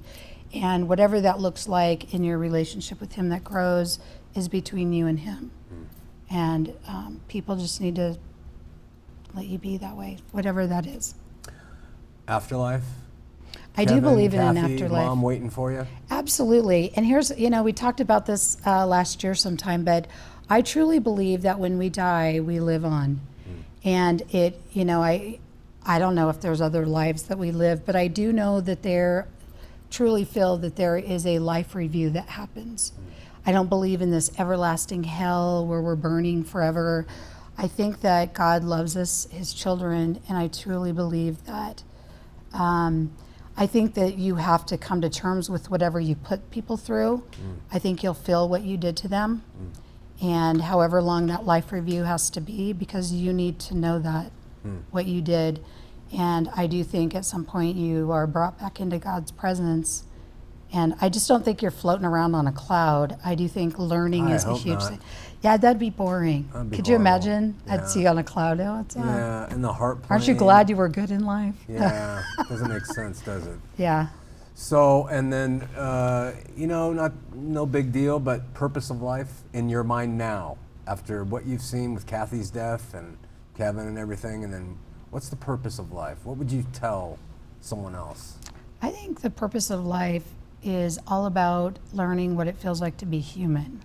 Speaker 2: And whatever that looks like in your relationship with him that grows is between you and him. And people just need to let you be that way, whatever that is.
Speaker 1: Afterlife?
Speaker 2: I do believe in an
Speaker 1: Kathy,
Speaker 2: afterlife.
Speaker 1: Mom waiting for you?
Speaker 2: Absolutely. And here's, we talked about this last year sometime, but I truly believe that when we die, we live on. And it, I don't know if there's other lives that we live, but I do know that truly feel that there is a life review that happens. I don't believe in this everlasting hell where we're burning forever. I think that God loves us, his children, and I truly believe that. I think that you have to come to terms with whatever you put people through. I think you'll feel what you did to them, and however long that life review has to be, because you need to know that, what you did. And I do think at some point you are brought back into God's presence, And I just don't think you're floating around on a cloud. I do think learning is a
Speaker 1: hope
Speaker 2: huge
Speaker 1: not.
Speaker 2: thing. Yeah, that'd be boring.
Speaker 1: That'd be
Speaker 2: Could you
Speaker 1: horrible.
Speaker 2: imagine?
Speaker 1: Yeah.
Speaker 2: I'd see you on a cloud. Oh, what's up?
Speaker 1: Yeah, and the heart plane.
Speaker 2: Aren't you glad you were good in life?
Speaker 1: Yeah, doesn't make sense, does it?
Speaker 2: Yeah.
Speaker 1: So, and then, no big deal, but purpose of life in your mind now, after what you've seen with Kathy's death and Kevin and everything, and then what's the purpose of life? What would you tell someone else?
Speaker 2: I think the purpose of life is all about learning what it feels like to be human.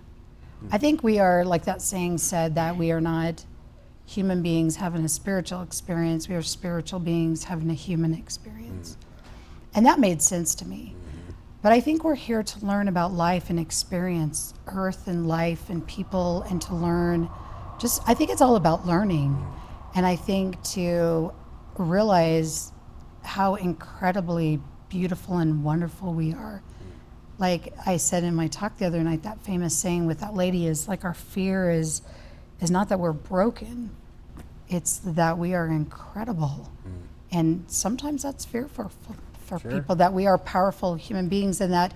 Speaker 2: I think we are, like that saying said, that we are not human beings having a spiritual experience. We are spiritual beings having a human experience. And that made sense to me. But I think we're here to learn about life and experience earth and life and people, and to learn I think it's all about learning. And I think to realize how incredibly beautiful and wonderful we are. Like I said in my talk the other night, that famous saying with that lady is like, our fear is not that we're broken, it's that we are incredible. And sometimes that's fearful for people, that we are powerful human beings, and that,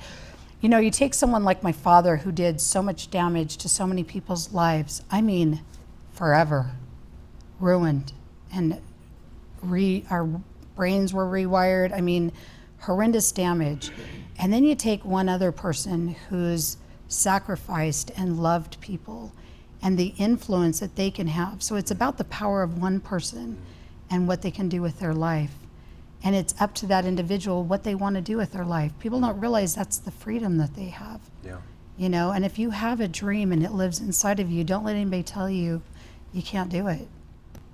Speaker 2: you take someone like my father who did so much damage to so many people's lives. I mean, forever ruined, and our brains were rewired. I mean, horrendous damage. And then you take one other person who's sacrificed and loved people, and the influence that they can have. So it's about the power of one person and what they can do with their life. And it's up to that individual what they want to do with their life. People don't realize that's the freedom that they have.
Speaker 1: Yeah.
Speaker 2: And if you have a dream and it lives inside of you, don't let anybody tell you you can't do it.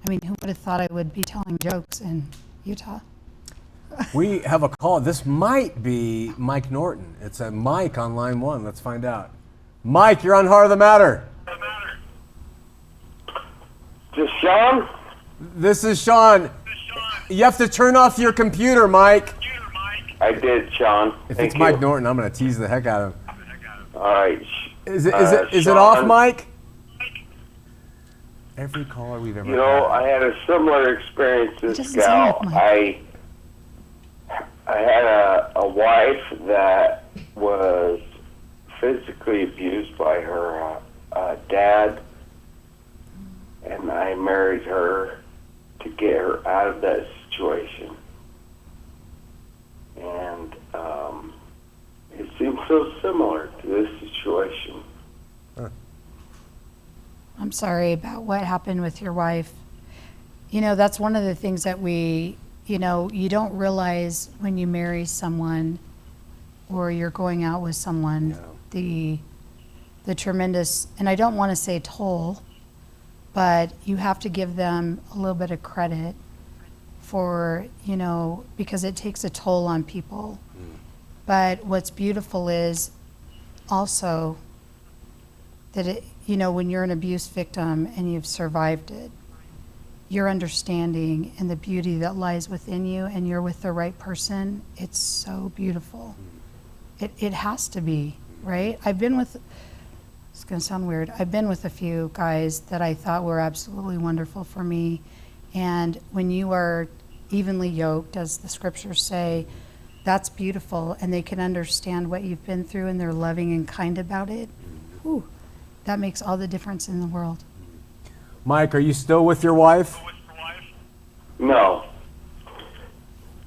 Speaker 2: I mean, who would have thought I would be telling jokes in Utah?
Speaker 1: We have a call. This might be Mike Norton. It's a Mike on line 1. Let's find out. Mike, you're on Heart of the Matter.
Speaker 3: Is this Shawn?
Speaker 1: This is Shawn. You have to turn off your computer, Mike.
Speaker 3: I did, Shawn.
Speaker 1: If
Speaker 3: Thank
Speaker 1: it's
Speaker 3: you.
Speaker 1: Mike Norton, I'm going to tease the heck out of him.
Speaker 3: All right.
Speaker 1: Is it
Speaker 3: Shawn,
Speaker 1: off, Mike? Every caller we've ever
Speaker 3: You know,
Speaker 1: had.
Speaker 3: I had a similar experience to
Speaker 2: It
Speaker 3: this
Speaker 2: doesn't sound
Speaker 3: gal.
Speaker 2: like Mike.
Speaker 3: I had a wife that was physically abused by her dad, and I married her to get her out of that situation. And it seems so similar to this situation.
Speaker 2: I'm sorry about what happened with your wife. That's one of the things that you don't realize when you marry someone or you're going out with someone, the tremendous, and I don't want to say toll, but you have to give them a little bit of credit for, because it takes a toll on people. But what's beautiful is also that when you're an abuse victim and you've survived it, your understanding and the beauty that lies within you, and you're with the right person, it's so beautiful. It has to be, right? It's gonna sound weird, I've been with a few guys that I thought were absolutely wonderful for me, and when you are evenly yoked, as the scriptures say, that's beautiful, and they can understand what you've been through, and they're loving and kind about it. Whew, that makes all the difference in the world.
Speaker 1: Mike, are you still with your wife?
Speaker 3: No.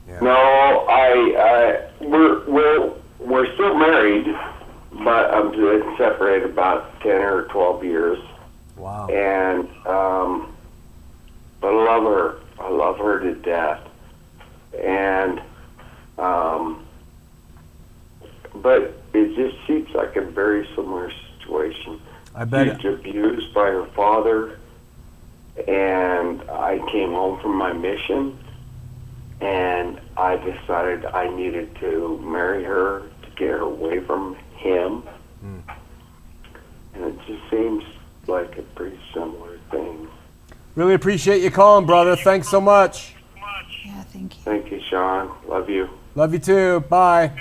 Speaker 1: Yeah.
Speaker 3: No, we're still married, but I'm just separated about 10 or 12 years.
Speaker 1: Wow.
Speaker 3: And but I love her. I love her to death. And but it just seems like a very similar situation.
Speaker 1: I bet.
Speaker 3: She's abused by her father, and I came home from my mission, and I decided I needed to marry her to get her away from him. And it just seems like a pretty similar thing.
Speaker 1: Really appreciate you calling, brother. Thanks so much.
Speaker 2: Yeah, thank you.
Speaker 3: Thank you, Shawn. Love you.
Speaker 1: Love you too. Bye.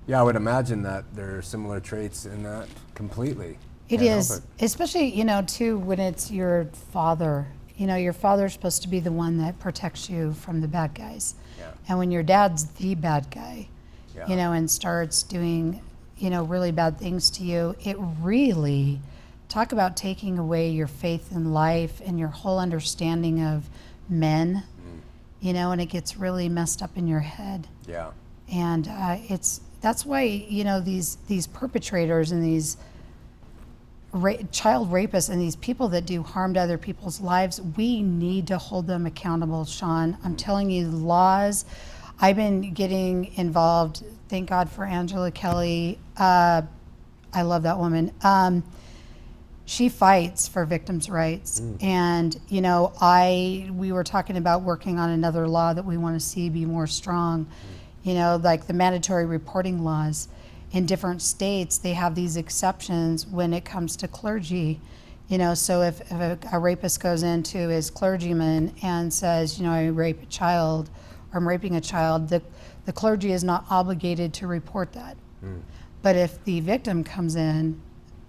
Speaker 1: Yeah, I would imagine that there are similar traits in that completely.
Speaker 2: It
Speaker 1: Can't help
Speaker 2: is, especially, too, when it's your father. Your father's supposed to be the one that protects you from the bad guys.
Speaker 1: Yeah.
Speaker 2: And when your dad's the bad guy,
Speaker 1: Yeah.
Speaker 2: you know, and starts doing, you know, really bad things to you, it really, talk about taking away your faith in life and your whole understanding of men, you know, and it gets really messed up in your head.
Speaker 1: Yeah.
Speaker 2: And that's why, you know, these perpetrators and these child rapists and these people that do harm to other people's lives, we need to hold them accountable, Shawn. I'm telling you, laws. I've been getting involved. Thank God for Angela Kelly. I love that woman. She fights for victims' rights. And, you know, we were talking about working on another law that we want to see be more strong. You know, like the mandatory reporting laws. In different states, they have these exceptions when it comes to clergy. You know, so if a rapist goes into his clergyman and says, you know, I rape a child, or I'm raping a child, the clergy is not obligated to report that. But if the victim comes in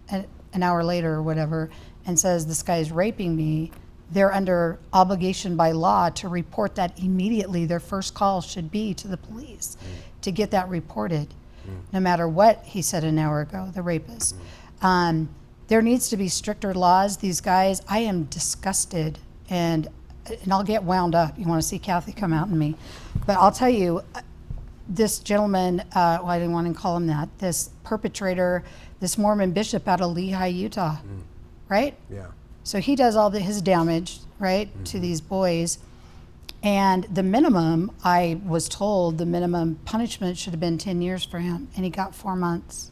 Speaker 2: an hour later or whatever and says, this guy is raping me, they're under obligation by law to report that immediately. Their first call should be to the police to get that reported. No matter what he said an hour ago, the rapist. There needs to be stricter laws. These guys, I am disgusted, and I'll get wound up. You want to see Kathy come out in me. But I'll tell you, this gentleman, well, I didn't want to call him that, this perpetrator, this Mormon bishop out of Lehi, Utah, right?
Speaker 1: Yeah.
Speaker 2: So he does all his damage, right, to these boys. And the minimum, I was told, the minimum punishment should have been 10 years for him, and he got 4 months.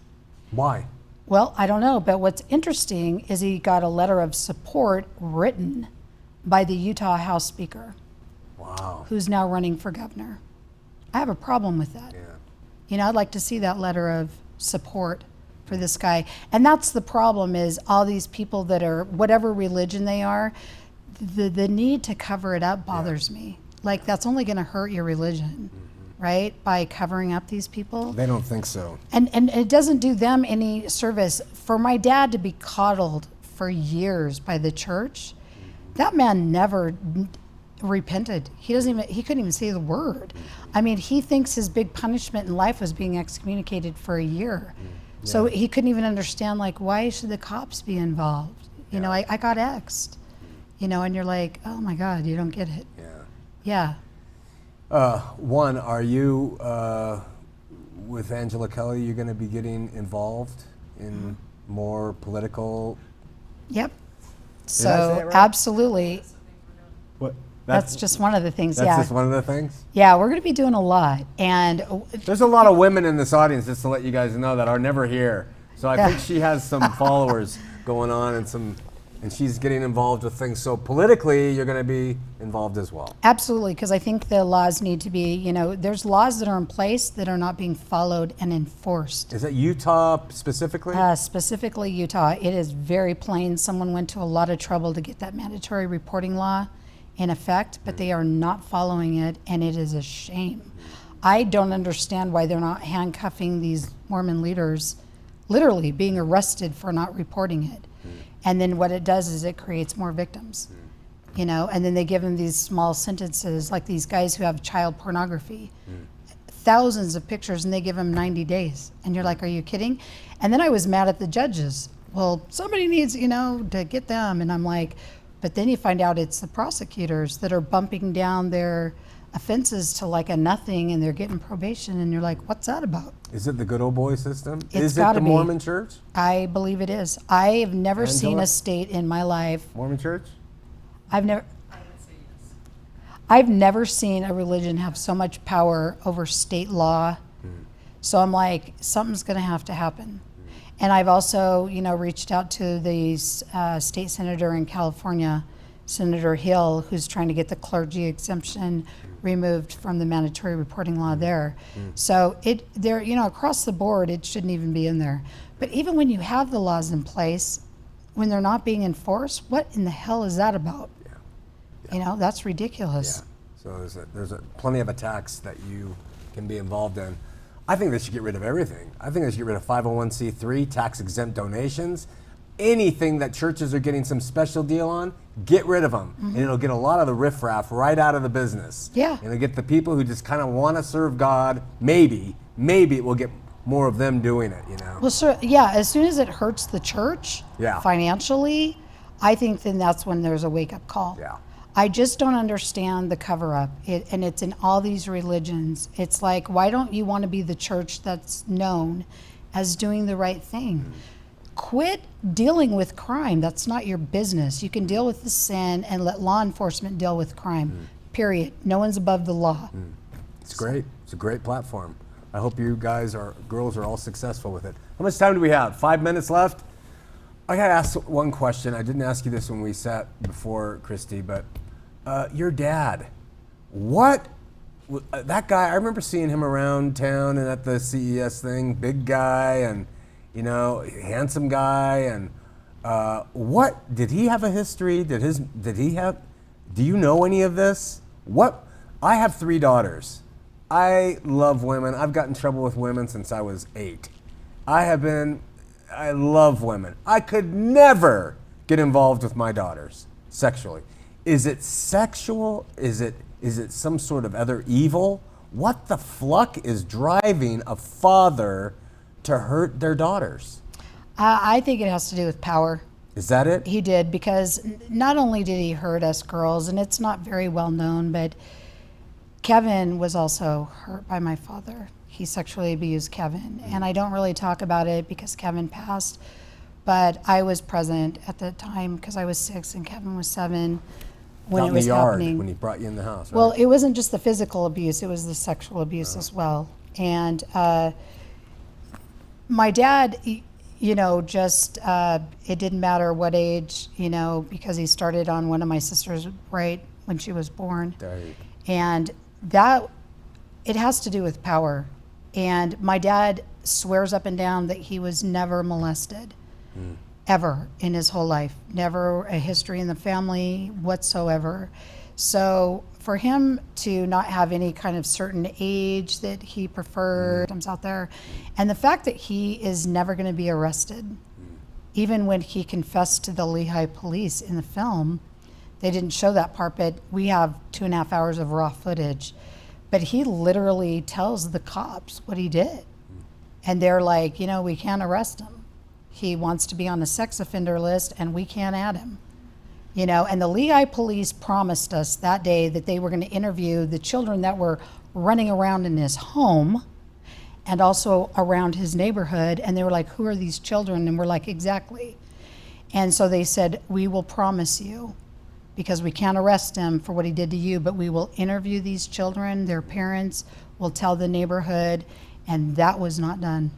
Speaker 1: Why?
Speaker 2: Well, I don't know, but what's interesting is he got a letter of support written by the Utah House Speaker.
Speaker 1: Wow.
Speaker 2: Who's now running for governor. I have a problem with that.
Speaker 1: Yeah.
Speaker 2: You know, I'd like to see that letter of support for this guy. And that's the problem, is all these people that are, whatever religion they are, the need to cover it up bothers me. Like, that's only going to hurt your religion, right? By covering up these people.
Speaker 1: They don't think so.
Speaker 2: And it doesn't do them any service. For my dad to be coddled for years by the church, that man never repented. He couldn't even say the word. I mean, he thinks his big punishment in life was being excommunicated for a year. So he couldn't even understand, like, why should the cops be involved? You know, I got X'd, you know, and you're like, oh my God, you don't get it. Yeah.
Speaker 1: One, are you, with Angela Kelly, you're going to be getting involved in more political?
Speaker 2: Yep.
Speaker 1: Did I say it
Speaker 2: So
Speaker 1: right?
Speaker 2: absolutely.
Speaker 1: What?
Speaker 2: That's just one of the things,
Speaker 1: That's
Speaker 2: yeah.
Speaker 1: just one of the things?
Speaker 2: Yeah, we're going to be doing a lot. And
Speaker 1: There's a lot of women in this audience, just to let you guys know, that are never here. So I think she has some followers going on and she's getting involved with things. So politically, you're going to be involved as well.
Speaker 2: absolutely, because I think the laws need to be, you know, there's laws that are in place that are not being followed and enforced.
Speaker 1: Is it Utah specifically?
Speaker 2: Specifically Utah, it is very plain. Someone went to a lot of trouble to get that mandatory reporting law in effect, but they are not following it, and it is a shame. I don't understand why they're not handcuffing these Mormon leaders, literally being arrested for not reporting it. And then what it does is it creates more victims, you know, and then they give them these small sentences, like these guys who have child pornography, thousands of pictures, and they give them 90 days. And you're like, are you kidding? And then I was mad at the judges. Well, somebody needs, you know, to get them. And I'm like, but then you find out it's the prosecutors that are bumping down their offenses to like a nothing, and they're getting probation, and you're like, what's that about?
Speaker 1: Is it the good old boy system?
Speaker 2: It's
Speaker 1: Is it
Speaker 2: gotta
Speaker 1: the
Speaker 2: be.
Speaker 1: Mormon church?
Speaker 2: I believe it is. I have never seen
Speaker 1: Angela?
Speaker 2: a state in my life.
Speaker 1: Mormon church?
Speaker 2: I've never seen a religion have so much power over state law. So I'm like, something's going to have to happen. And I've also, you know, reached out to the state senator in California, Senator Hill, who's trying to get the clergy exemption removed from the mandatory reporting law there. So there, you know, across the board, it shouldn't even be in there. But even when you have the laws in place, when they're not being enforced, what in the hell is that about? You know, that's ridiculous.
Speaker 1: So there's plenty of attacks that you can be involved in. I think they should get rid of everything. I think they should get rid of 501c3, tax-exempt donations. Anything that churches are getting some special deal on, get rid of them. And it'll get a lot of the riffraff right out of the business.
Speaker 2: Yeah.
Speaker 1: And it'll get the people who just kind of want to serve God, maybe, maybe it will get more of them doing it, you know?
Speaker 2: Well, sure, yeah, as soon as it hurts the church financially, I think then that's when there's a wake-up call.
Speaker 1: Yeah.
Speaker 2: I just don't understand the cover-up, and it's in all these religions. It's like, why don't you want to be the church that's known as doing the right thing? Quit dealing with crime. That's not your business. You can deal with the sin and let law enforcement deal with crime, period. No one's above the law.
Speaker 1: It's great. It's a great platform. I hope you girls are all successful with it. How much time do we have? 5 minutes left? I got to ask one question. I didn't ask you this when we sat before, Kristy, but your dad, that guy, I remember seeing him around town and at the CES thing, big guy and, you know, handsome guy. And did he have a history? Do you know any of this? I have 3 daughters. I love women. I've gotten in trouble with women since I was 8. I love women. I could never get involved with my daughters sexually. Is it sexual? Is it some sort of other evil? What the fluck is driving a father to hurt their daughters?
Speaker 2: I think it has to do with power.
Speaker 1: Is that it?
Speaker 2: He did, because not only did he hurt us girls, and it's not very well known, but Kevin was also hurt by my father. He sexually abused Kevin, and I don't really talk about it because Kevin passed, but I was present at the time because I was 6 and Kevin was 7 when it was happening.
Speaker 1: When he brought you in the house, right?
Speaker 2: Well, it wasn't just the physical abuse, it was the sexual abuse as well. And my dad, you know, just, it didn't matter what age, you know, because he started on one of my sisters right when she was born.
Speaker 1: Right.
Speaker 2: And it has to do with power. And my dad swears up and down that he was never molested, ever in his whole life. Never a history in the family whatsoever. So for him to not have any kind of certain age that he preferred comes out there. And the fact that he is never going to be arrested, even when he confessed to the Lehigh police in the film, they didn't show that part, but we have 2.5 hours of raw footage. But he literally tells the cops what he did. And they're like, you know, we can't arrest him. He wants to be on a sex offender list and we can't add him. You know, and the Lehigh police promised us that day that they were going to interview the children that were running around in his home and also around his neighborhood. And they were like, who are these children? And we're like, exactly. And so they said, we will promise you, because we can't arrest him for what he did to you, but we will interview these children, their parents, will tell the neighborhood, and that was not done.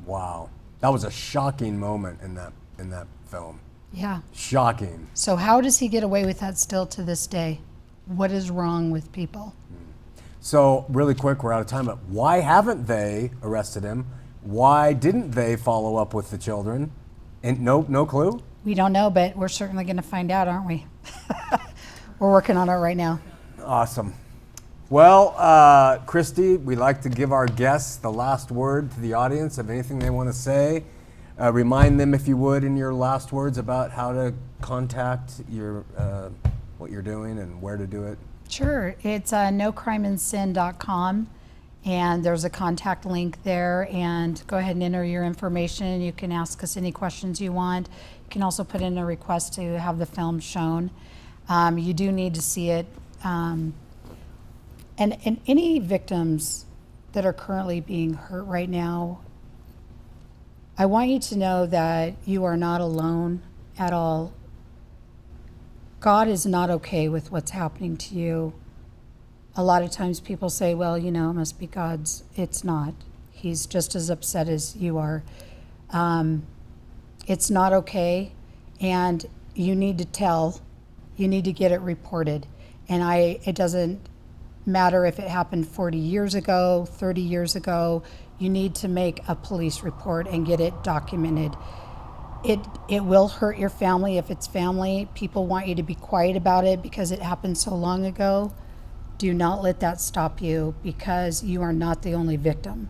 Speaker 1: Wow. That was a shocking moment in that film.
Speaker 2: Yeah.
Speaker 1: Shocking.
Speaker 2: So how does he get away with that still to this day? What is wrong with people?
Speaker 1: So really quick, we're out of time, but why haven't they arrested him? Why didn't they follow up with the children? And no clue?
Speaker 2: We don't know, but we're certainly going to find out, aren't we? We're working on it right now.
Speaker 1: Awesome. Well, Kristy, we like to give our guests the last word to the audience of anything they want to say. Remind them, if you would, in your last words about how to contact what you're doing and where to do it.
Speaker 2: Sure. It's nocrimeandsin.com, and there's a contact link there, and go ahead and enter your information. You can ask us any questions you want. You can also put in a request to have the film shown. You do need to see it. And any victims that are currently being hurt right now, I want you to know that you are not alone at all. God is not okay with what's happening to you. A lot of times people say, well, you know, it must be God's. It's not. He's just as upset as you are. It's not okay, and you need to tell. You need to get it reported. And it doesn't matter if it happened 40 years ago, 30 years ago, you need to make a police report and get it documented. It will hurt your family if it's family. People want you to be quiet about it because it happened so long ago. Do not let that stop you, because you are not the only victim.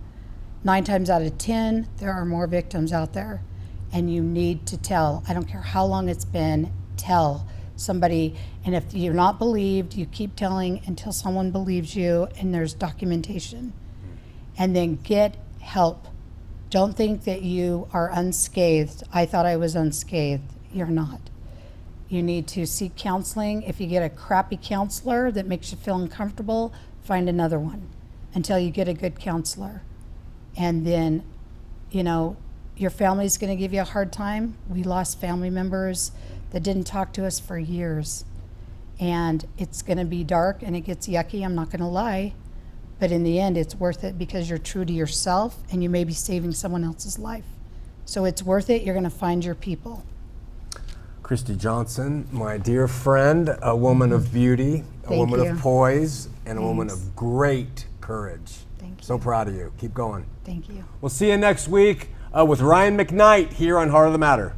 Speaker 2: 9 times out of 10, there are more victims out there, and you need to tell. I don't care how long it's been, tell somebody. And if you're not believed, you keep telling until someone believes you and there's documentation. and then get help. Don't think that you are unscathed. I thought I was unscathed. You're not. You need to seek counseling. If you get a crappy counselor that makes you feel uncomfortable, find another one until you get a good counselor. And then, you know, your family's going to give you a hard time. We lost family members that didn't talk to us for years. And it's going to be dark and it gets yucky, I'm not going to lie. But in the end, it's worth it because you're true to yourself and you may be saving someone else's life. So it's worth it. You're going to find your people.
Speaker 1: Kristy Johnson, my dear friend, a woman of beauty, a woman of poise, and a woman of great courage.
Speaker 2: Thank you.
Speaker 1: So proud of you. Keep going.
Speaker 2: Thank you.
Speaker 1: We'll see you next week with Ryan McKnight here on Heart of the Matter.